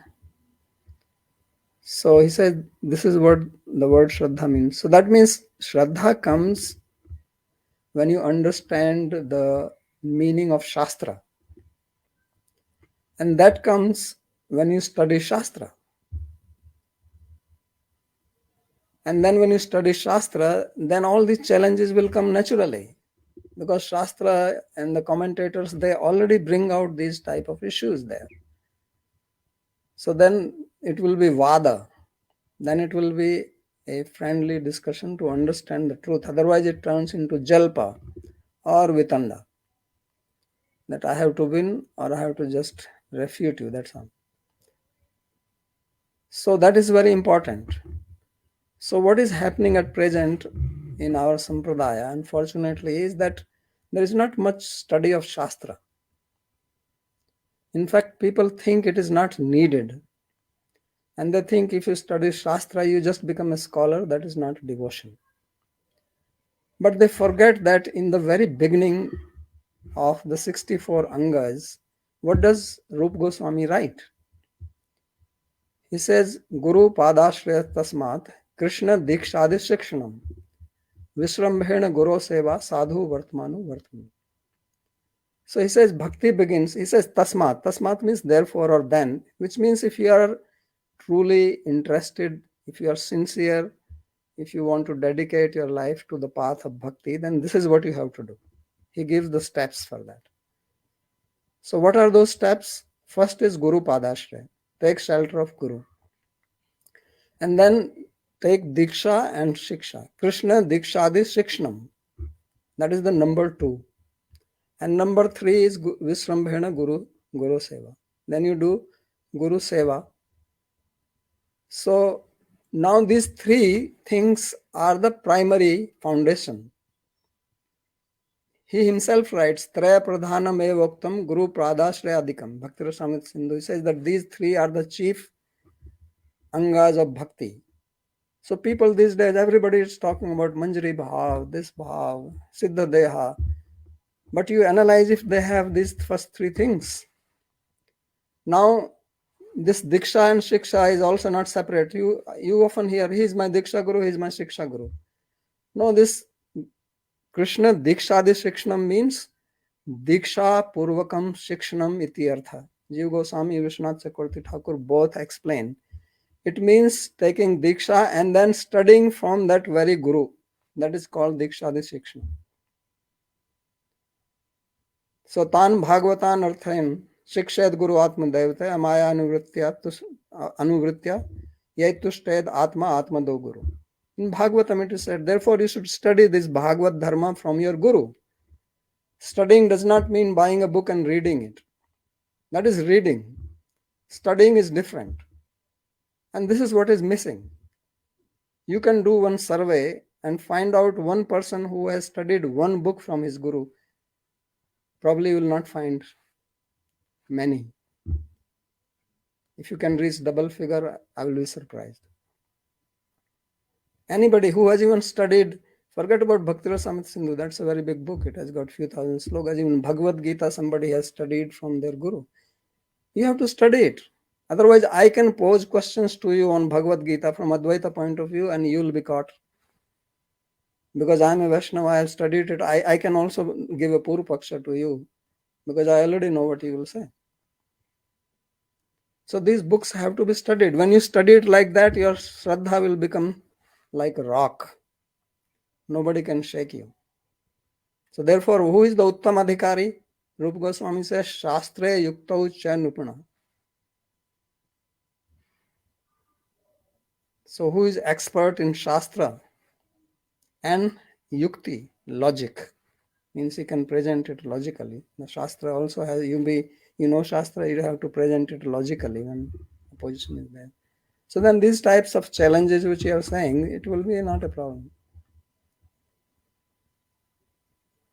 So he said this is what the word Shraddha means. So that means Shraddha comes when you understand the meaning of Shastra. And that comes when you study Shastra. And then when you study Shastra, then all these challenges will come naturally. Because Shastra and the commentators, they already bring out these type of issues there. So then it will be Vada. Then it will be a friendly discussion to understand the truth. Otherwise it turns into Jalpa or Vitanda. That I have to win or I have to just refute you, that's all. So that is very important. So what is happening at present in our Sampradaya, unfortunately, is that there is not much study of Shastra. In fact, people think it is not needed. And they think if you study Shastra, you just become a scholar. That is not devotion. But they forget that in the very beginning of the 64 Angas, what does Rupa Goswami write? He says, Guru Padashraya Tasmat Krishna Dikshadi Shikshanam Vishrambhena Guru Seva Sadhu Vartmanu Vartmanu. So he says bhakti begins, he says tasmat. Tasmat means therefore or then, which means if you are truly interested, if you are sincere, if you want to dedicate your life to the path of bhakti, then this is what you have to do. He gives the steps for that. So what are those steps? First is Guru Padashraya. Take shelter of Guru. And then take Diksha and Shiksha. Krishna Dikshadi Shikshanam. That is the number 2. And number 3 is Vishrambhena Guru Seva. Then you do Guru Seva. So now these 3 things are the primary foundation. He himself writes, Traya Pradhanam Evoktam Guru Pradashrayadikam. Bhakti Rasamrita Sindhu. He says that these 3 are the chief angas of bhakti. So people these days, everybody is talking about Manjari Bhav, this Bhav, Siddha Deha. But you analyze if they have these first 3 things. Now, this Diksha and Shiksha is also not separate. You often hear, he is my Diksha Guru, he is my Shiksha Guru. No, this Krishna Dikshadi Shikshanam means Diksha Purvakam Shikshanam iti artha. Jiva Goswami, Vishwanath Chakravarti Thakur both explain. It means taking Diksha and then studying from that very Guru. That is called Dikshadi Shikshanam. So Tan Bhagavatan Arthain Shikshad Guru Atma Devate Amaya Anuvritya Yaitushthed Atma Atma Do Guru. In Bhagavatam it is said, therefore you should study this Bhagavad Dharma from your Guru. Studying does not mean buying a book and reading it. That is reading. Studying is different. And this is what is missing. You can do one survey and find out one person who has studied one book from his Guru. Probably you will not find many. If you can reach double figure, I will be surprised. Anybody who has even studied, forget about Bhakti Rasamrita Sindhu, that's a very big book. It has got few thousand slokas. Even Bhagavad Gita, somebody has studied from their Guru. You have to study it. Otherwise, I can pose questions to you on Bhagavad Gita from Advaita point of view and you will be caught. Because I am a Vaishnava, I have studied it. I can also give a Purvapaksha to you because I already know what you will say. So these books have to be studied. When you study it like that, your Shraddha will become like a rock. Nobody can shake you. So therefore, who is the Uttam Adhikari? Rupa Goswami says, Shastre Yuktau Cha Nupana. So who is expert in Shastra? And Yukti, logic. Means he can present it logically. The Shastra also has, you know Shastra, you have to present it logically when opposition is there. So then these types of challenges which you are saying, it will be not a problem.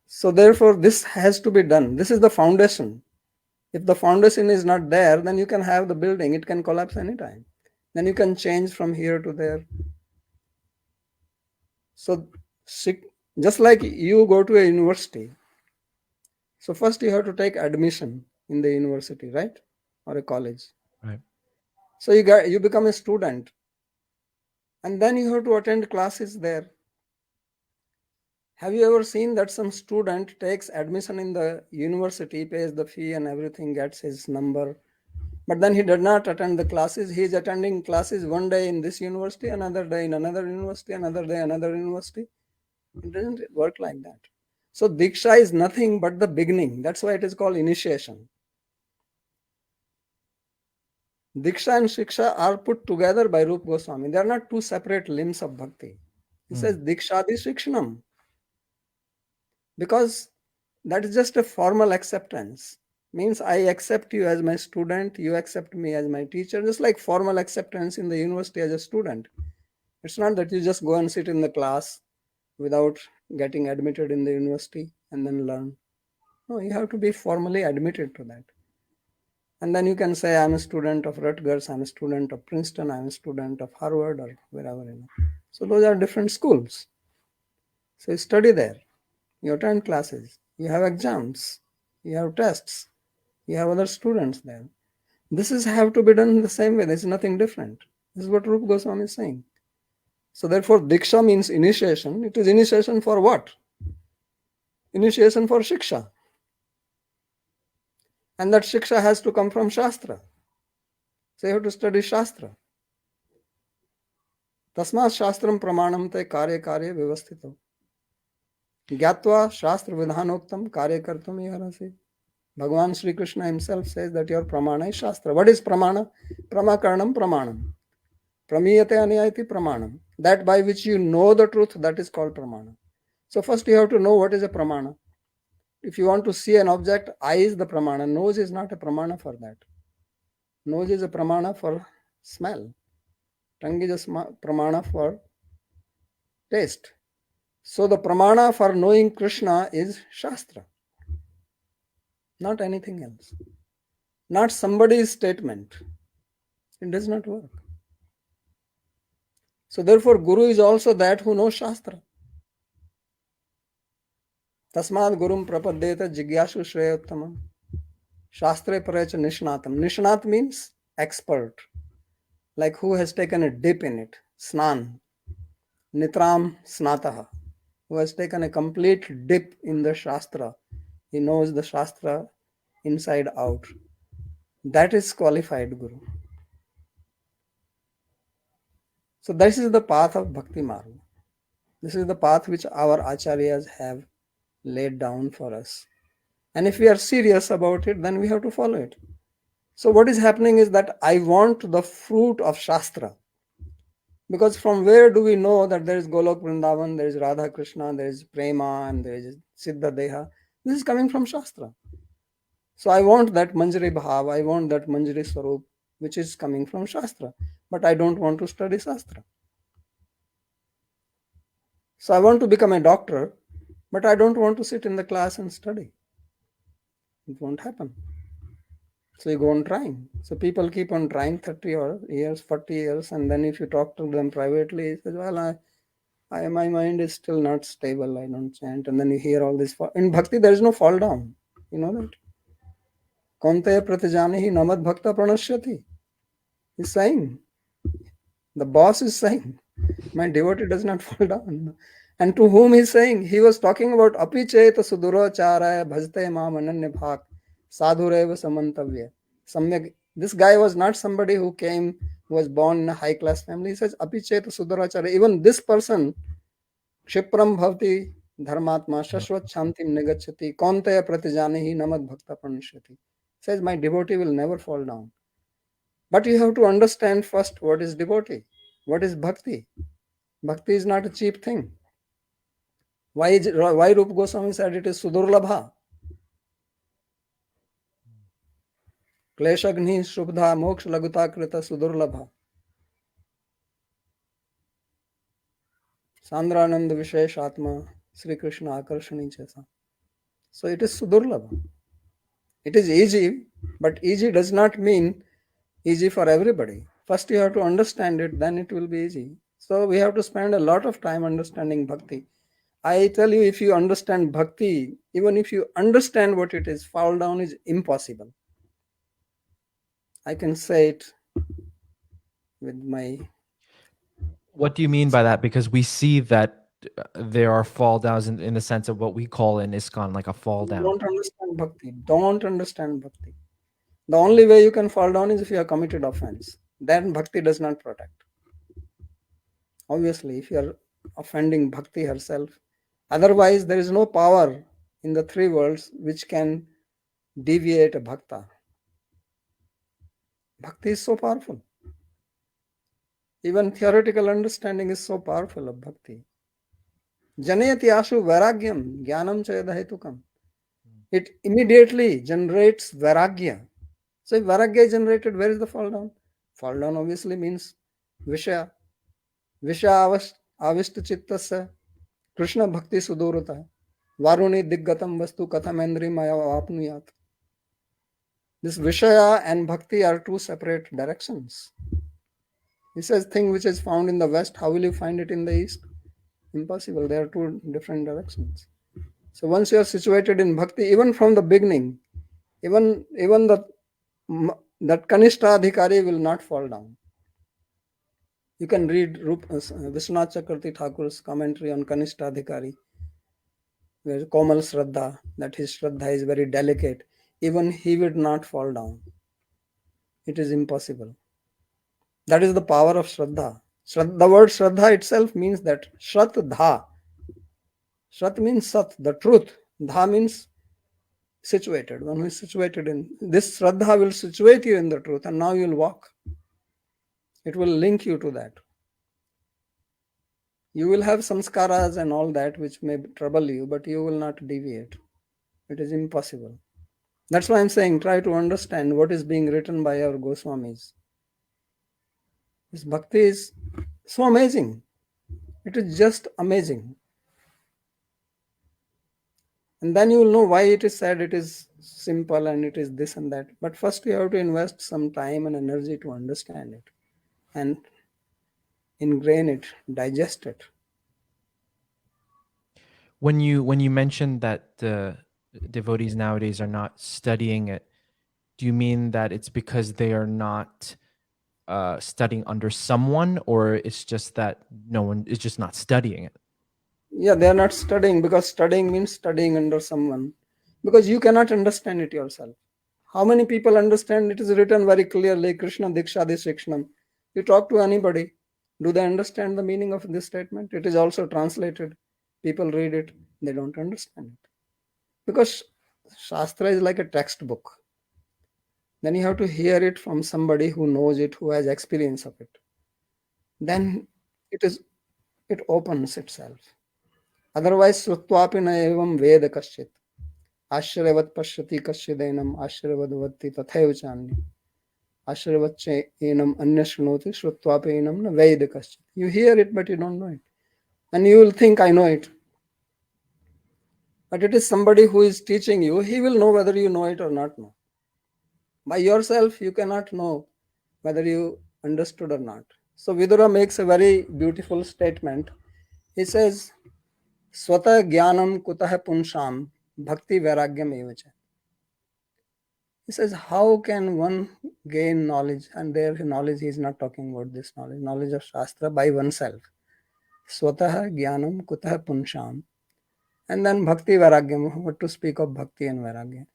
So therefore, this has to be done. This is the foundation. If the foundation is not there, then you can have the building. It can collapse anytime. Then you can change from here to there. So just like you go to a university, so first you have to take admission in the university, right? Or a college. Right. So you become a student. And then you have to attend classes there. Have you ever seen that some student takes admission in the university, pays the fee and everything, gets his number, but then he did not attend the classes? He is attending classes one day in this university, another day in another university, another day another university. It doesn't work like that. So Diksha is nothing but the beginning. That's why it is called initiation. Diksha and Shiksha are put together by Rupa Goswami. They are not two separate limbs of bhakti. He says Dikshadi Shikshanam. Because that is just a formal acceptance. Means I accept you as my student, you accept me as my teacher, just like formal acceptance in the university as a student. It's not that you just go and sit in the class without getting admitted in the university and then learn. No, you have to be formally admitted to that. And then you can say, I'm a student of Rutgers, I'm a student of Princeton, I'm a student of Harvard, or wherever. So those are different schools. So you study there, you attend classes, you have exams, you have tests, you have other students there. This is have to be done in the same way. There's nothing different. This is what Rupa Goswami is saying. So therefore, Diksha means initiation. It is initiation for what? Initiation for Shiksha. And that Shiksha has to come from Shastra. So you have to study Shastra. Tasmat Shastram Pramanam te karya karya vyavasthito. Gyatva Shastra Vidhanoktam karya kartum iharasi. Bhagavan Sri Krishna himself says that your pramana is Shastra. What is pramana? Pramakarnam pramanam. Pramiyate anayati pramanam. That by which you know the truth, that is called pramana. So first you have to know what is a pramana. If you want to see an object, eye is the pramana. Nose is not a pramana for that. Nose is a pramana for smell. Tongue is a pramana for taste. So the pramana for knowing Krishna is Shastra, not anything else. Not somebody's statement. It does not work. So therefore, Guru is also that who knows Shastra. Tasmad Gurum Prapaddeta Jigyashu Shreyottamam. Shastre Parecha Nishnatam. Nishnat means expert, like who has taken a dip in it. Snan. Nitram Snataha. Who has taken a complete dip in the Shastra. He knows the Shastra inside out. That is qualified Guru. So this is the path of Bhakti Marga. This is the path which our Acharyas have laid down for us. And if we are serious about it, then we have to follow it. So what is happening is that I want the fruit of Shastra. Because from where do we know that there is Golok Vrindavan, there is Radha Krishna, there is Prema, and there is Siddha Deha? This is coming from Shastra. So I want that Manjari Bhav, I want that Manjari Swarup, which is coming from Shastra. But I don't want to study Shastra. So I want to become a doctor, but I don't want to sit in the class and study. It won't happen. So you go on trying. So people keep on trying 30 years, 40 years, and then if you talk to them privately, he says, well, my mind is still not stable, I don't chant. And then you hear all this. In Bhakti, there is no fall down. You know that? Kaunteya pratijanihi namad bhakta pranashyati. He's saying, the boss is saying, my devotee does not fall down. And to whom he's saying? He was talking about apicheta suduracharaya bhajte mam ananya bhak sadhureva samantavya. Samyak. This guy was not somebody who was born in a high class family. He says apicheta suduracharaya. Even this person, Kshipram bhavti dharmatma shashvat shantim negachati kaunteya pratijanihi namad bhakta pranashyati. Says my devotee will never fall down. But you have to understand first what is devotee, what is bhakti. Bhakti is not a cheap thing. Why Rupa Goswami said it is sudurlabha? Kleshagni shubdha moksha laguta krita sudurlabha. Sandranand vishesh atma Sri Krishna akarshani chesa. So it is sudurlabha. It is easy, but easy does not mean easy for everybody. First you have to understand it, then it will be easy. So we have to spend a lot of time understanding bhakti. I tell you, if you understand bhakti, even if you understand what it is, fall down is impossible. I can say it with my... What do you mean by that? Because we see that there are fall downs in the sense of what we call in ISKCON like a fall down. Don't understand bhakti. Don't understand bhakti. The only way you can fall down is if you have committed offense. Then bhakti does not protect. Obviously, if you are offending bhakti herself, otherwise there is no power in the three worlds which can deviate a bhakta. Bhakti is so powerful. Even theoretical understanding is so powerful of bhakti. Janayati ashu vairagyam jnanam chayada hetukam. It immediately generates vairagya. So if vairagya is generated, where is the fall down? Fall down obviously means Vishaya. Vishaya avishta chittasya Krishna bhakti sudurata. Varuni diggatam vastu kathamendri maya apnuyat. This Vishaya and Bhakti are two separate directions. He says, thing which is found in the West, how will you find it in the East? Impossible. They are two different directions. So once you are situated in Bhakti, even from the beginning, even that Kanishta Adhikari will not fall down. You can read Vishwanath Chakravarti Thakur's commentary on Kanishta Adhikari, where Komal Shraddha, that his Shraddha is very delicate. Even he would not fall down. It is impossible. That is the power of Shraddha. The word Shraddha itself means that Shrat Dha. Shrat means Sat, the truth. Dha means situated. One who is situated in this Shraddha will situate you in the truth, and now you will walk. It will link you to that. You will have samskaras and all that which may trouble you, but you will not deviate. It is impossible. That's why I'm saying try to understand what is being written by our Goswamis. This bhakti is so amazing. It is just amazing. And then you will know why it is said it is simple and it is this and that. But first you have to invest some time and energy to understand it and ingrain it, digest it. When you mentioned that the devotees nowadays are not studying it, do you mean that it's because they are not studying under someone, or it's just that no one is just not studying it? Yeah, they are not studying because studying means studying under someone, because you cannot understand it yourself. How many people understand? It is written very clearly, Krishna Dikshadi Shikshanam. You talk to anybody, do they understand the meaning of this statement? It is also translated. People read it, they don't understand it. Because Shastra is like a textbook. Then you have to hear it from somebody who knows it, who has experience of it. Then it opens itself. Otherwise, Srutvapi na evam Veda kaschit. Ashrayavat pashyati kaschidinam ashravadvati tathaiva chanya. Ashravacche enam anyashnoti shrutvapi enam na Veda kaschit. You hear it, but you don't know it. And you will think, I know it. But it is somebody who is teaching you. He will know whether you know it or not know. By yourself, you cannot know whether you understood or not. So Vidura makes a very beautiful statement. He says, Swata Jnanam Kutah Punsham Bhakti Vairagyam Evacha. He says, how can one gain knowledge? And there, knowledge, he is not talking about this knowledge of Shastra by oneself. Swatah Jnanam Kutah Punsham. And then Bhakti Vairagyam, what to speak of Bhakti and Vairagya.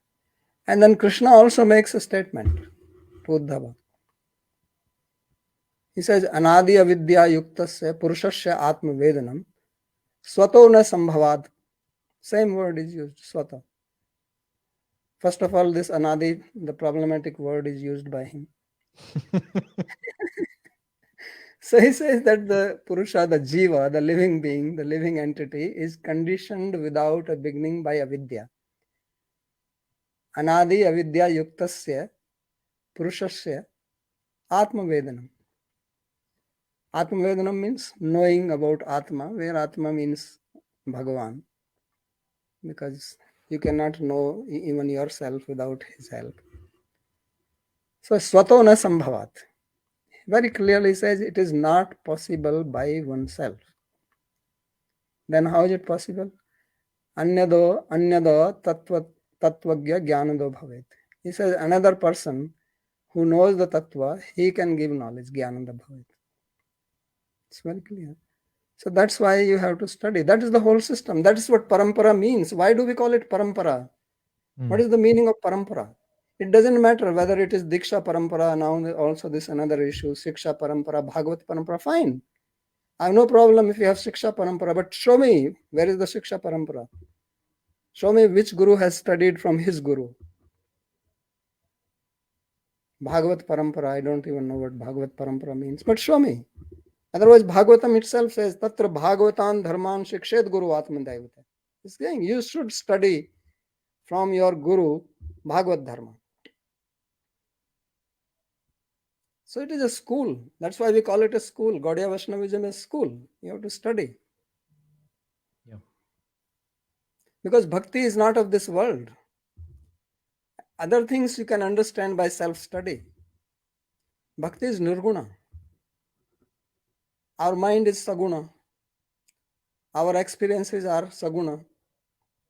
And then Krishna also makes a statement to Uddhava. He says, Anadi avidya yuktasya purushasya atma vedanam swato na sambhavad. Same word is used, swata. First of all, this anadi, the problematic word, is used by him. So he says that the Purusha, the Jiva, the living being, the living entity, is conditioned without a beginning by avidya. Anadi avidya yuktasya purushasya atma vedanam. Atma vedanam means knowing about Atma, where Atma means Bhagavan. Because you cannot know even yourself without his help. So swato na sambhavat. Very clearly says it is not possible by oneself. Then how is it possible? Anyado tattvagya jnanado bhavet. He says another person who knows the tattva, he can give knowledge, jnanada bhavet. It's very clear. So that's why you have to study. That is the whole system. That is what parampara means. Why do we call it parampara? What is the meaning of parampara? It doesn't matter whether it is Diksha parampara, now also this another issue, Siksha parampara, Bhagavat parampara, fine. I have no problem if you have Siksha parampara, but show me where is the Siksha parampara. Show me which guru has studied from his guru. Bhagavat parampara, I don't even know what Bhagavat parampara means, but show me. Otherwise, Bhagavatam itself says, Tatra Bhagavatan Dharman Shikshet Guru Atmadaivata. It's saying you should study from your guru Bhagavad Dharma. So it is a school. That's why we call it a school. Gaudiya Vaishnavism is school. You have to study. Yeah. Because bhakti is not of this world. Other things you can understand by self-study. Bhakti is nirguna. Our mind is saguna. Our experiences are saguna.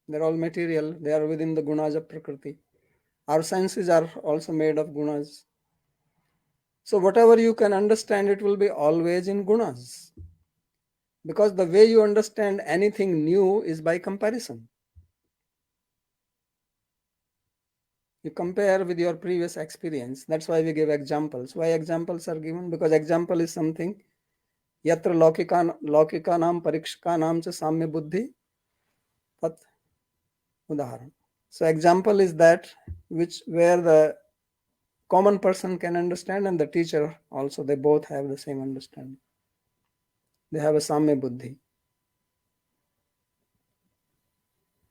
They're all material. They are within the gunas of Prakriti. Our senses are also made of gunas. So whatever you can understand, it will be always in gunas. Because the way you understand anything new is by comparison. You compare with your previous experience. That's why we give examples. Why examples are given? Because example is something yatra laukikanam parikshikanam cha samya buddhi tat udaharan. So example is that which where the common person can understand and the teacher also, they both have the same understanding. They have a samya buddhi.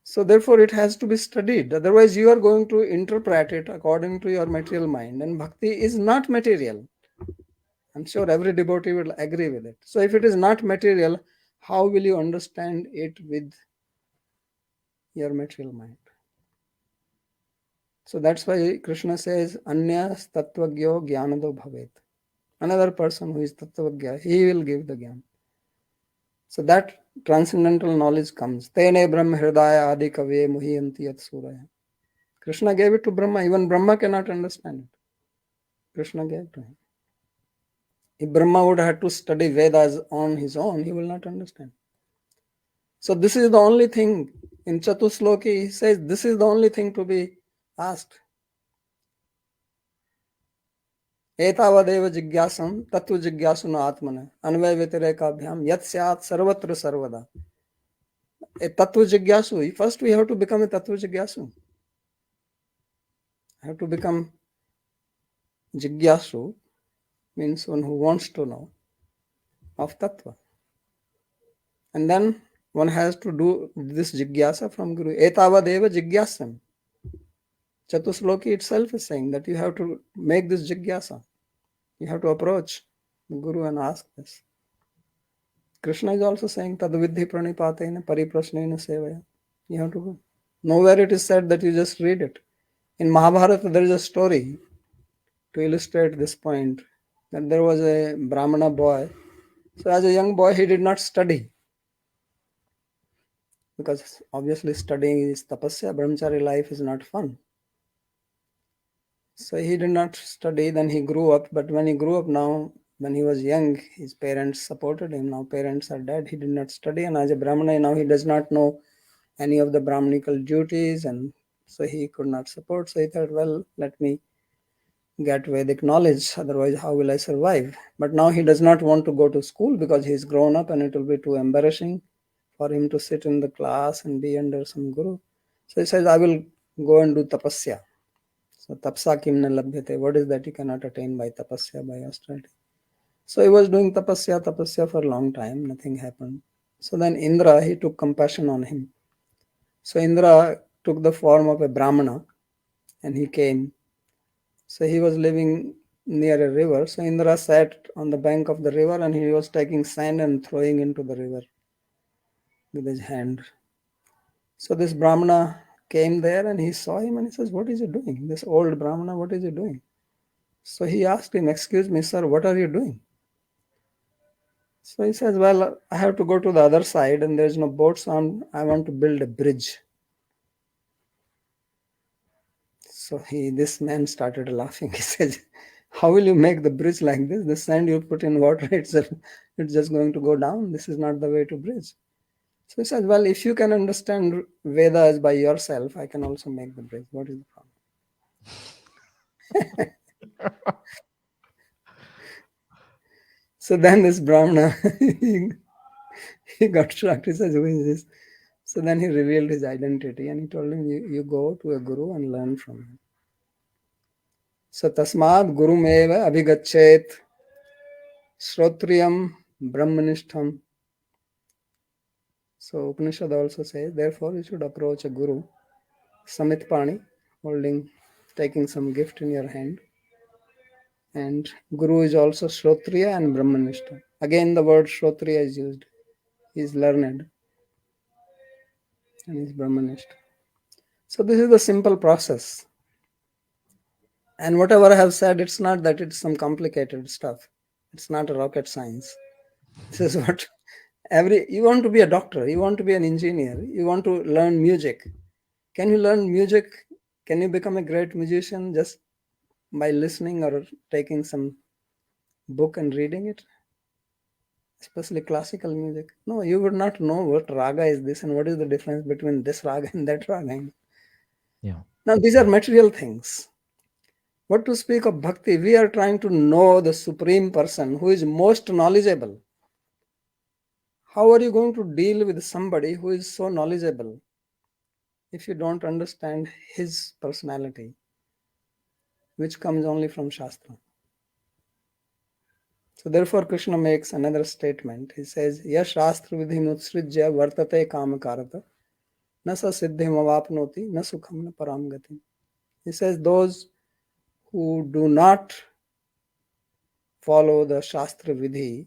So therefore it has to be studied. Otherwise you are going to interpret it according to your material mind. And bhakti is not material. I'm sure every devotee will agree with it. So if it is not material, how will you understand it with your material mind? So that's why Krishna says, Anyas tattvagyo jnanado bhavet. Another person who is tattvagya, he will give the jnana. So that transcendental knowledge comes. Tene brahma hridaya adi kave muhiyanti yat suraya. Krishna gave it to Brahma. Even Brahma cannot understand it. Krishna gave to him. If Brahma would have to study Vedas on his own, he will not understand. So this is the only thing. In Chatusloki, he says this is the only thing to be asked. एतावदेव जिज्ञासं तत्व जिज्ञासु न आत्मन अन्वय व्यतिरेकाभ्याम यत् स्यात् सर्वत्र सर्वदा. A tattva jigyasu. First we have to become a tattva jigyasu. I have to become jigyasu, means one who wants to know of tattva. And then one has to do this jigyasa from Guru. Etavadeva jigyasam. Chatusloki itself is saying that you have to make this jigyasa. You have to approach the Guru and ask this. Krishna is also saying tadvidhi pranipatena pariprasnena sevaya. You have to go. Nowhere it is said that you just read it. In Mahabharata there is a story to illustrate this point, that there was a Brahmana boy. So as a young boy he did not study, because obviously studying is tapasya. Brahmachari life is not fun. So he did not study. Then he grew up. But when he grew up now, when he was young, his parents supported him. Now parents are dead. He did not study. And as a Brahmana, now he does not know any of the Brahmanical duties. And so he could not support. So he thought, well, let me get Vedic knowledge. Otherwise, how will I survive? But now he does not want to go to school because he's grown up and it will be too embarrassing for him to sit in the class and be under some guru. So he says, I will go and do tapasya. So tapsa kimna labhyate. What is that you cannot attain by tapasya, by austerity? So he was doing tapasya for a long time. Nothing happened. So then Indra, he took compassion on him. So Indra took the form of a Brahmana and he came. So he was living near a river. So Indra sat on the bank of the river and he was taking sand and throwing into the river with his hand. So this Brahmana came there and he saw him and he says, what is he doing? This old Brahmana, what is he doing? So he asked him, excuse me, sir, what are you doing? So he says, well, I have to go to the other side and there's no boat, so I want to build a bridge. So this man started laughing. He says, how will you make the bridge like this? The sand you put in water, it's just going to go down. This is not the way to bridge. So he says, well, if you can understand Vedas by yourself, I can also make the bridge. What is the problem? So then this Brahmana, he got shocked. He says, who is this? So then he revealed his identity and he told him, you go to a guru and learn from him. So tasmad gurumeva abhigachet shrotriyam brahmanishtham. So Upanishad also says, therefore you should approach a guru, Samit Pani, taking some gift in your hand. And guru is also shrotriya and brahmanishta. Again the word shrotriya is used. He is learned and he is brahmanishta. So this is the simple process. And whatever I have said, it's not that it's some complicated stuff. It's not a rocket science. This is what you want to be a doctor, you want to be an engineer, you want to learn music. Can you learn music? Can you become a great musician just by listening or taking some book and reading it? Especially classical music. No, you would not know what raga is this and what is the difference between this raga and that raga. Yeah. Now, these are material things. What to speak of bhakti? We are trying to know the Supreme Person who is most knowledgeable. How are you going to deal with somebody who is so knowledgeable if you don't understand his personality, which comes only from Shastra? So therefore Krishna makes another statement. He says, Ya Shastra vidhim utsrijya vartate kamakarata na sa siddhim avapnoti na sukham na param gatim. He says those who do not follow the Shastra vidhi,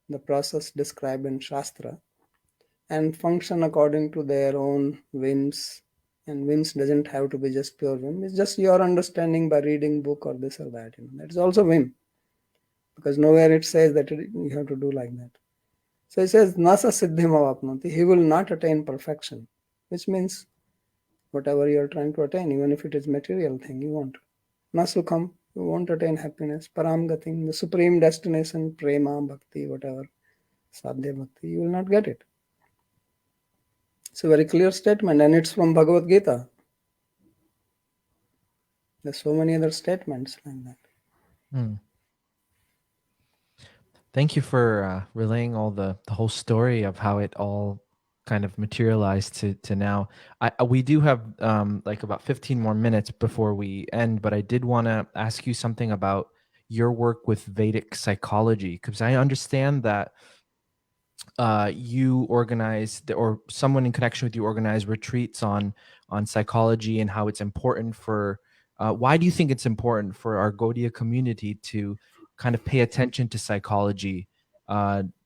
the process described in Shastra, and function according to their own whims, and whims doesn't have to be just pure whim, it's just your understanding by reading book or this or that. That's also whim, because nowhere it says that you have to do like that. So it says nasa siddhim avapnoti, he will not attain perfection, which means whatever you are trying to attain, even if it is material thing, you want. Na sukham, you won't attain happiness. Param gatim, the supreme destination, prema, bhakti, whatever, sadhya bhakti, you will not get it. It's a very clear statement, and it's from Bhagavad Gita. There's so many other statements like that. Thank you for relaying all the whole story of how it all kind of materialized to now. We do have like about 15 more minutes before we end, but I did want to ask you something about your work with Vedic psychology, because I understand that you organized, or someone in connection with you organized retreats on psychology and how it's important for. Why do you think it's important for our Gaudiya community to kind of pay attention to psychology?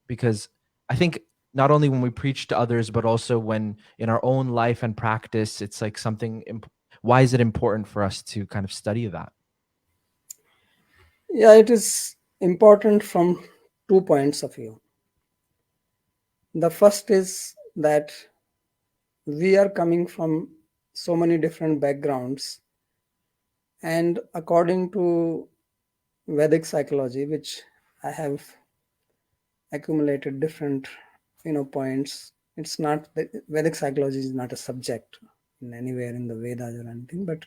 Because I think not only when we preach to others, but also when in our own life and practice, it's like something. Why is it important for us to kind of study that? Yeah, it is important from 2 points of view. The first is that we are coming from so many different backgrounds, and according to Vedic psychology, which I have accumulated different points, it's not that Vedic psychology is not a subject in anywhere in the Vedas or anything, but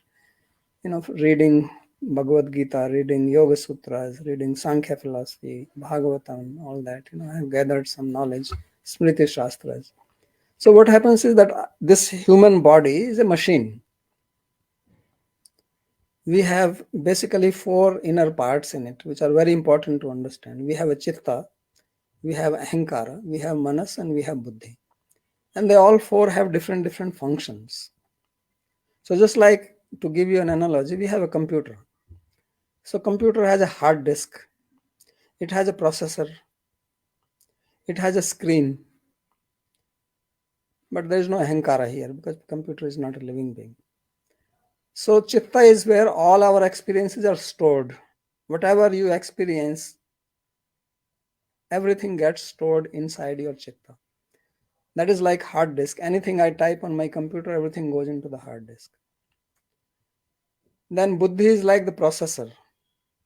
reading Bhagavad Gita, reading Yoga Sutras, reading Sankhya philosophy, Bhagavatam, all that, I have gathered some knowledge, Smriti Shastras. So what happens is that this human body is a machine. We have basically 4 inner parts in it, which are very important to understand. We have a chitta, we have ahankara, we have manas, and we have buddhi. And they all 4 have different functions. So just like, to give you an analogy, we have a computer. So computer has a hard disk, it has a processor, it has a screen, but there is no ahankara here because computer is not a living being. So chitta is where all our experiences are stored. Whatever you experience, everything gets stored inside your chitta. That is like hard disk. Anything I type on my computer, everything goes into the hard disk. Then buddhi is like the processor.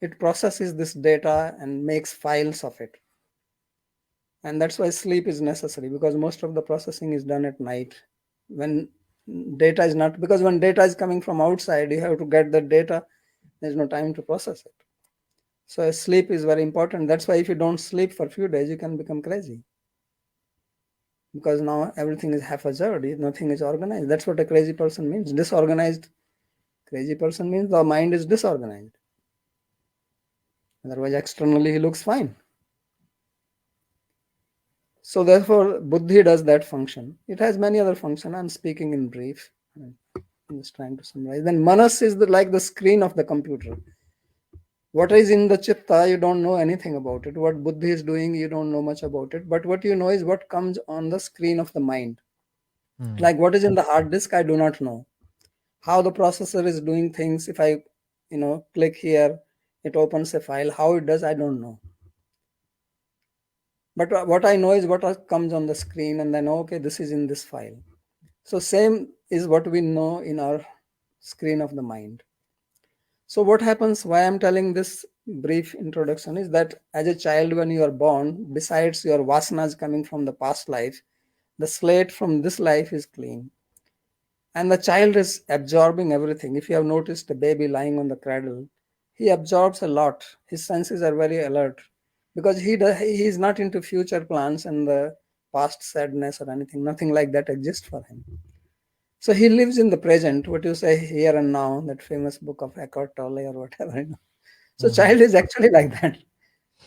It processes this data and makes files of it. And that's why sleep is necessary, because most of the processing is done at night. When data is not, because when data is coming from outside, you have to get the data, there's no time to process it. So sleep is very important. That's why if you don't sleep for a few days, you can become crazy. Because now everything is haphazard, nothing is organized. That's what a crazy person means. Disorganized. Crazy person means the mind is disorganized. Otherwise, externally he looks fine. So therefore, buddhi does that function. It has many other functions. I'm speaking in brief. I'm just trying to summarize. Then manas is like the screen of the computer. What is in the chitta, you don't know anything about it. What buddhi is doing, you don't know much about it. But what you know is what comes on the screen of the mind. Like what is in the hard disk, I do not know. How the processor is doing things, if I click here, it opens a file. How it does, I don't know. But what I know is what comes on the screen, and then okay, this is in this file. So same is what we know in our screen of the mind. So what happens, why I'm telling this brief introduction, is that as a child, when you are born, besides your vasanas coming from the past life, the slate from this life is clean. And the child is absorbing everything. If you have noticed a baby lying on the cradle, he absorbs a lot. His senses are very alert because he is not into future plans and the past sadness or anything. Nothing like that exists for him. So he lives in the present, what you say, here and now, that famous book of Eckhart Tolle or whatever. So child is actually like that.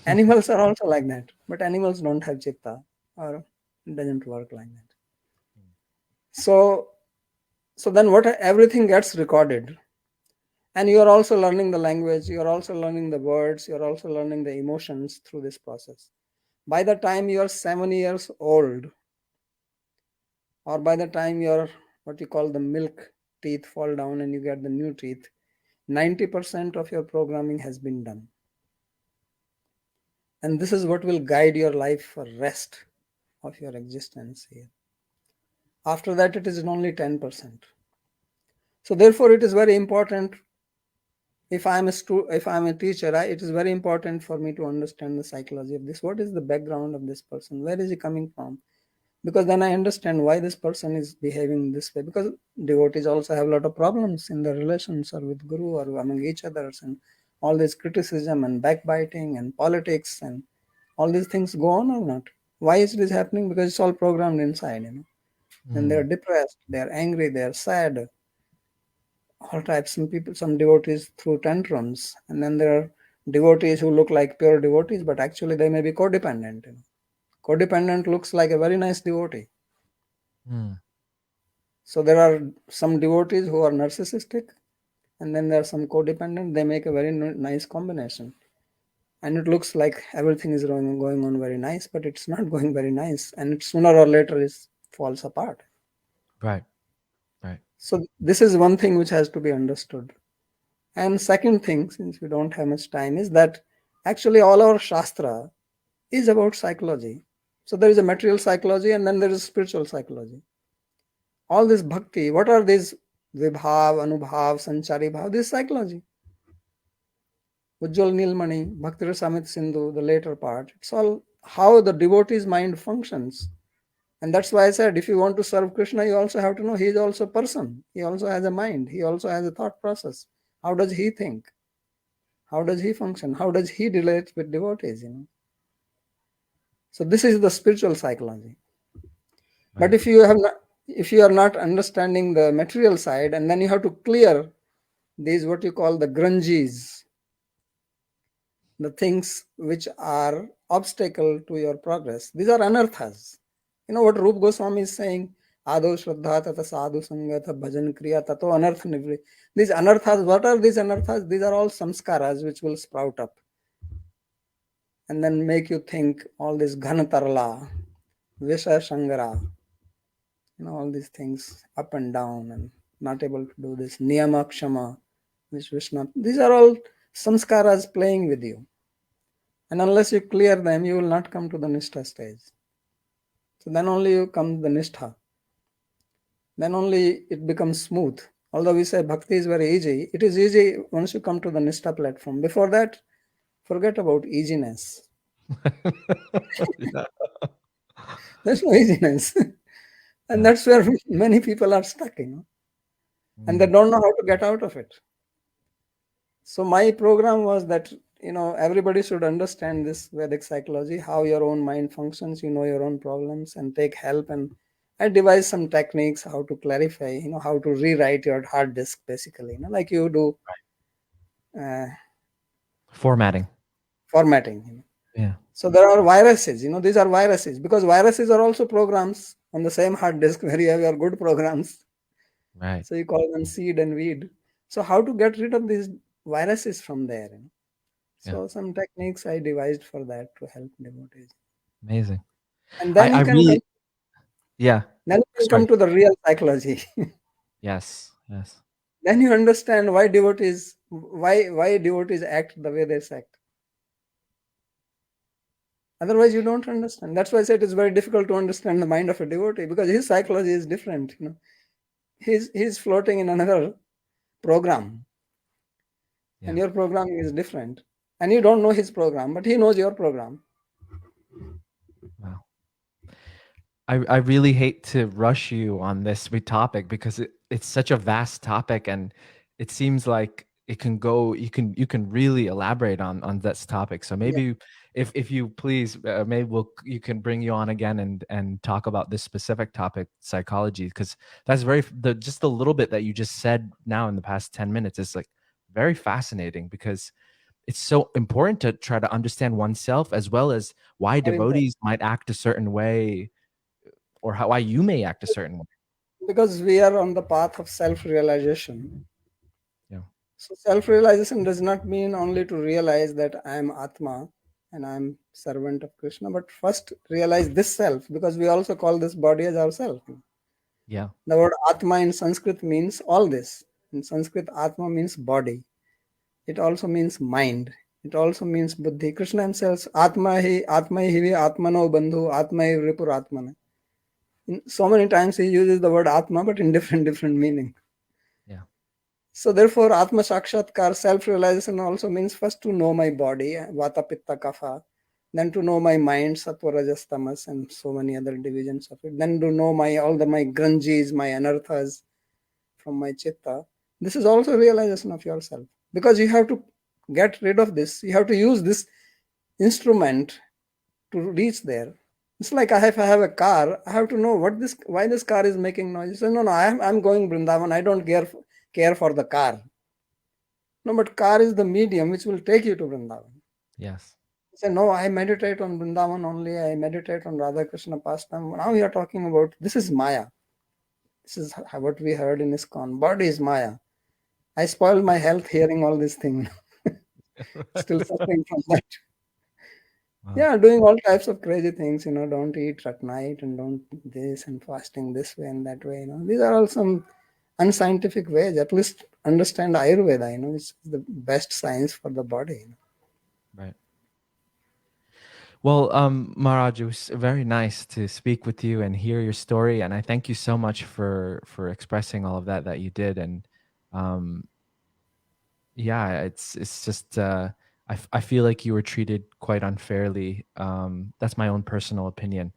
Animals are also like that, but animals don't have chitta, or it doesn't work like that. So then what, everything gets recorded, and you are also learning the language, you are also learning the words, you are also learning the emotions through this process. By the time you are 7 years old, or by the time your what you call the milk teeth fall down and you get the new teeth, 90% of your programming has been done. And this is what will guide your life for rest of your existence here. After that, it is only 10%. So therefore, it is very important, if I'm a teacher, it is very important for me to understand the psychology of this. What is the background of this person? Where is he coming from? Because then I understand why this person is behaving this way. Because devotees also have a lot of problems in their relations or with guru or among each others, and all this criticism and backbiting and politics and all these things go on or not. Why is this happening? Because it's all programmed inside. And they're depressed, they're angry, they're sad, all types. Some devotees through tantrums, and then there are devotees who look like pure devotees, but actually they may be codependent. Codependent looks like a very nice devotee. So there are some devotees who are narcissistic, and then there are some codependent. They make a very nice combination, and it looks like everything is going on very nice, but it's not going very nice, and it sooner or later falls apart. Right. So this is one thing which has to be understood. And second thing, since we don't have much time, is that actually all our Shastra is about psychology. So there is a material psychology and then there is spiritual psychology. All this bhakti, what are these vibhav, anubhav, sanchari bhav? This is psychology. Ujjwal Nilmani, Bhakti Rasamrita Sindhu, the later part, it's all how the devotee's mind functions. And that's why I said, if you want to serve Krishna, you also have to know he is also a person. He also has a mind. He also has a thought process. How does he think? How does he function? How does he relate with devotees? So this is the spiritual psychology. But if you are not understanding the material side, and then you have to clear these what you call the grunges, the things which are obstacle to your progress. These are anarthas. You know what Rup Goswami is saying? Ado Shraddha Tata Sadhu Sangata Bhajan Kriya Tato Anartha Nivri. These anarthas, what are these anarthas? These are all samskaras which will sprout up and then make you think all this Ghanatarla, Visha Shangara, all these things up and down and not able to do this. Niyama Kshama, which Vishnu. These are all samskaras playing with you. And unless you clear them, you will not come to the Nishtha stage. So then only you come the Nishtha. Then only it becomes smooth. Although we say bhakti is very easy, it is easy once you come to the Nishtha platform. Before that, forget about easiness. There's no easiness. And that's where many people are stuck, and they don't know how to get out of it. So my program was that, everybody should understand this Vedic psychology, how your own mind functions, your own problems, and take help. And I devised some techniques how to clarify, how to rewrite your hard disk, basically, like you do Formatting. Yeah. So there are viruses, these are viruses, because viruses are also programs on the same hard disk where you have your good programs. Right. So you call them seed and weed. So how to get rid of these viruses from there? So some techniques I devised for that to help devotees. Amazing. And then you can come to the real psychology. Yes. Then you understand why devotees why devotees act the way they act. Otherwise, you don't understand. That's why I said it's very difficult to understand the mind of a devotee, because his psychology is different. He's floating in another program, and your programming is different. And you don't know his program, but he knows your program. Wow. I really hate to rush you on this big topic because it's such a vast topic, and it seems like it can go. You can really elaborate on this topic. So maybe if you please, maybe you can bring you on again and talk about this specific topic, psychology, because that's just the little bit that you just said now in the past 10 minutes is like very fascinating, because it's so important to try to understand oneself, as well as why Very important. devotees might act a certain way, or why you may act a certain way. Because we are on the path of self-realization. Yeah. So self-realization does not mean only to realize that I am Atma and I am servant of Krishna, but first realize this self, because we also call this body as ourself. Yeah. The word Atma in Sanskrit means all this. In Sanskrit, Atma means body. It also means mind. It also means buddhi. Krishna himself, Atma hi hivi Atmano bandhu, Atma hi ripur Atmana. So many times he uses the word Atma, but in different meaning. Yeah. So therefore, Atma Sakshatkar, self-realization also means first to know my body, Vata, Pitta, Kapha, then to know my mind, Sattva, Rajas, Tamas, and so many other divisions of it. Then to know my grunges, my anarthas from my chitta. This is also realization of yourself, because you have to get rid of this. You have to use this instrument to reach there. It's like if I have a car, I have to know why this car is making noise. So, no, I'm going Vrindavan. I don't care for the car. No, but car is the medium which will take you to Vrindavan. Yes. Say, no, I meditate on Vrindavan only. I meditate on Radha Krishna pastime. Now we are talking about, this is Maya. This is what we heard in ISKCON. Body is Maya. I spoiled my health hearing all these things. Still suffering from that. Wow. Yeah, doing all types of crazy things, don't eat at night and don't this and fasting this way and that way, These are all some unscientific ways. At least understand Ayurveda, which is the best science for the body. Right. Well, Maharaj, it was very nice to speak with you and hear your story, and I thank you so much for expressing all of that you did. And yeah, it's just I feel like you were treated quite unfairly. That's my own personal opinion,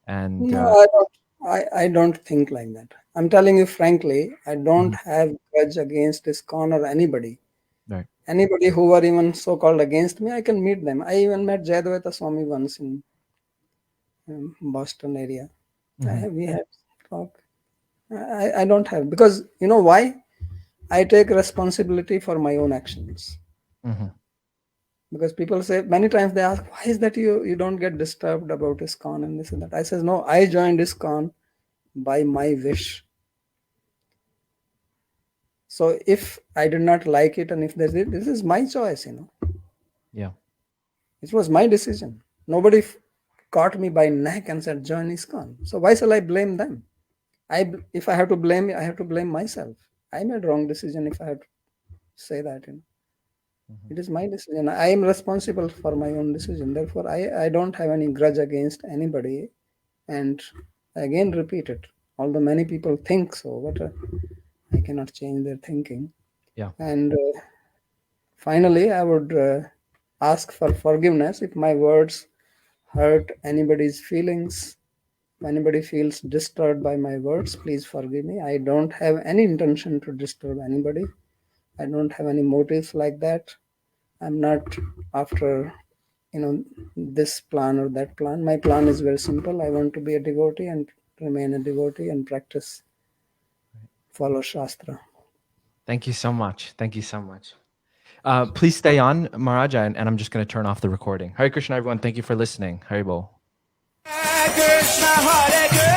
and No, I don't think like that. I'm telling you frankly, I don't have grudge against ISKCON or anybody. right. Anybody who were even so-called against me, I can meet them. I even met Jayadvaita Swami once in Boston area. We had talk. I don't have, because you know why? I take responsibility for my own actions. Because people say, many times they ask, why is that you don't get disturbed about ISKCON and this and that? I says, no, I joined ISKCON by my wish. So if I did not like it, and if this is my choice, Yeah. it was my decision. Nobody caught me by neck and said, join ISKCON. So why shall I blame them? If I have to blame, I have to blame myself. I made wrong decision if I have to say that. It is my decision. I am responsible for my own decision. Therefore, I don't have any grudge against anybody. And I again repeat it. Although many people think so, but I cannot change their thinking. Yeah. And finally, I would ask for forgiveness if my words hurt anybody's feelings. If anybody feels disturbed by my words, please forgive me. I don't have any intention to disturb anybody. I don't have any motives like that. I'm not after, this plan or that plan. My plan is very simple. I want to be a devotee and remain a devotee and practice, follow Shastra. Thank you so much. Thank you so much. Please stay on, Maharaja, and I'm just going to turn off the recording. Hare Krishna, everyone. Thank you for listening. Hare Bol. Hare Krishna, Hare Krishna.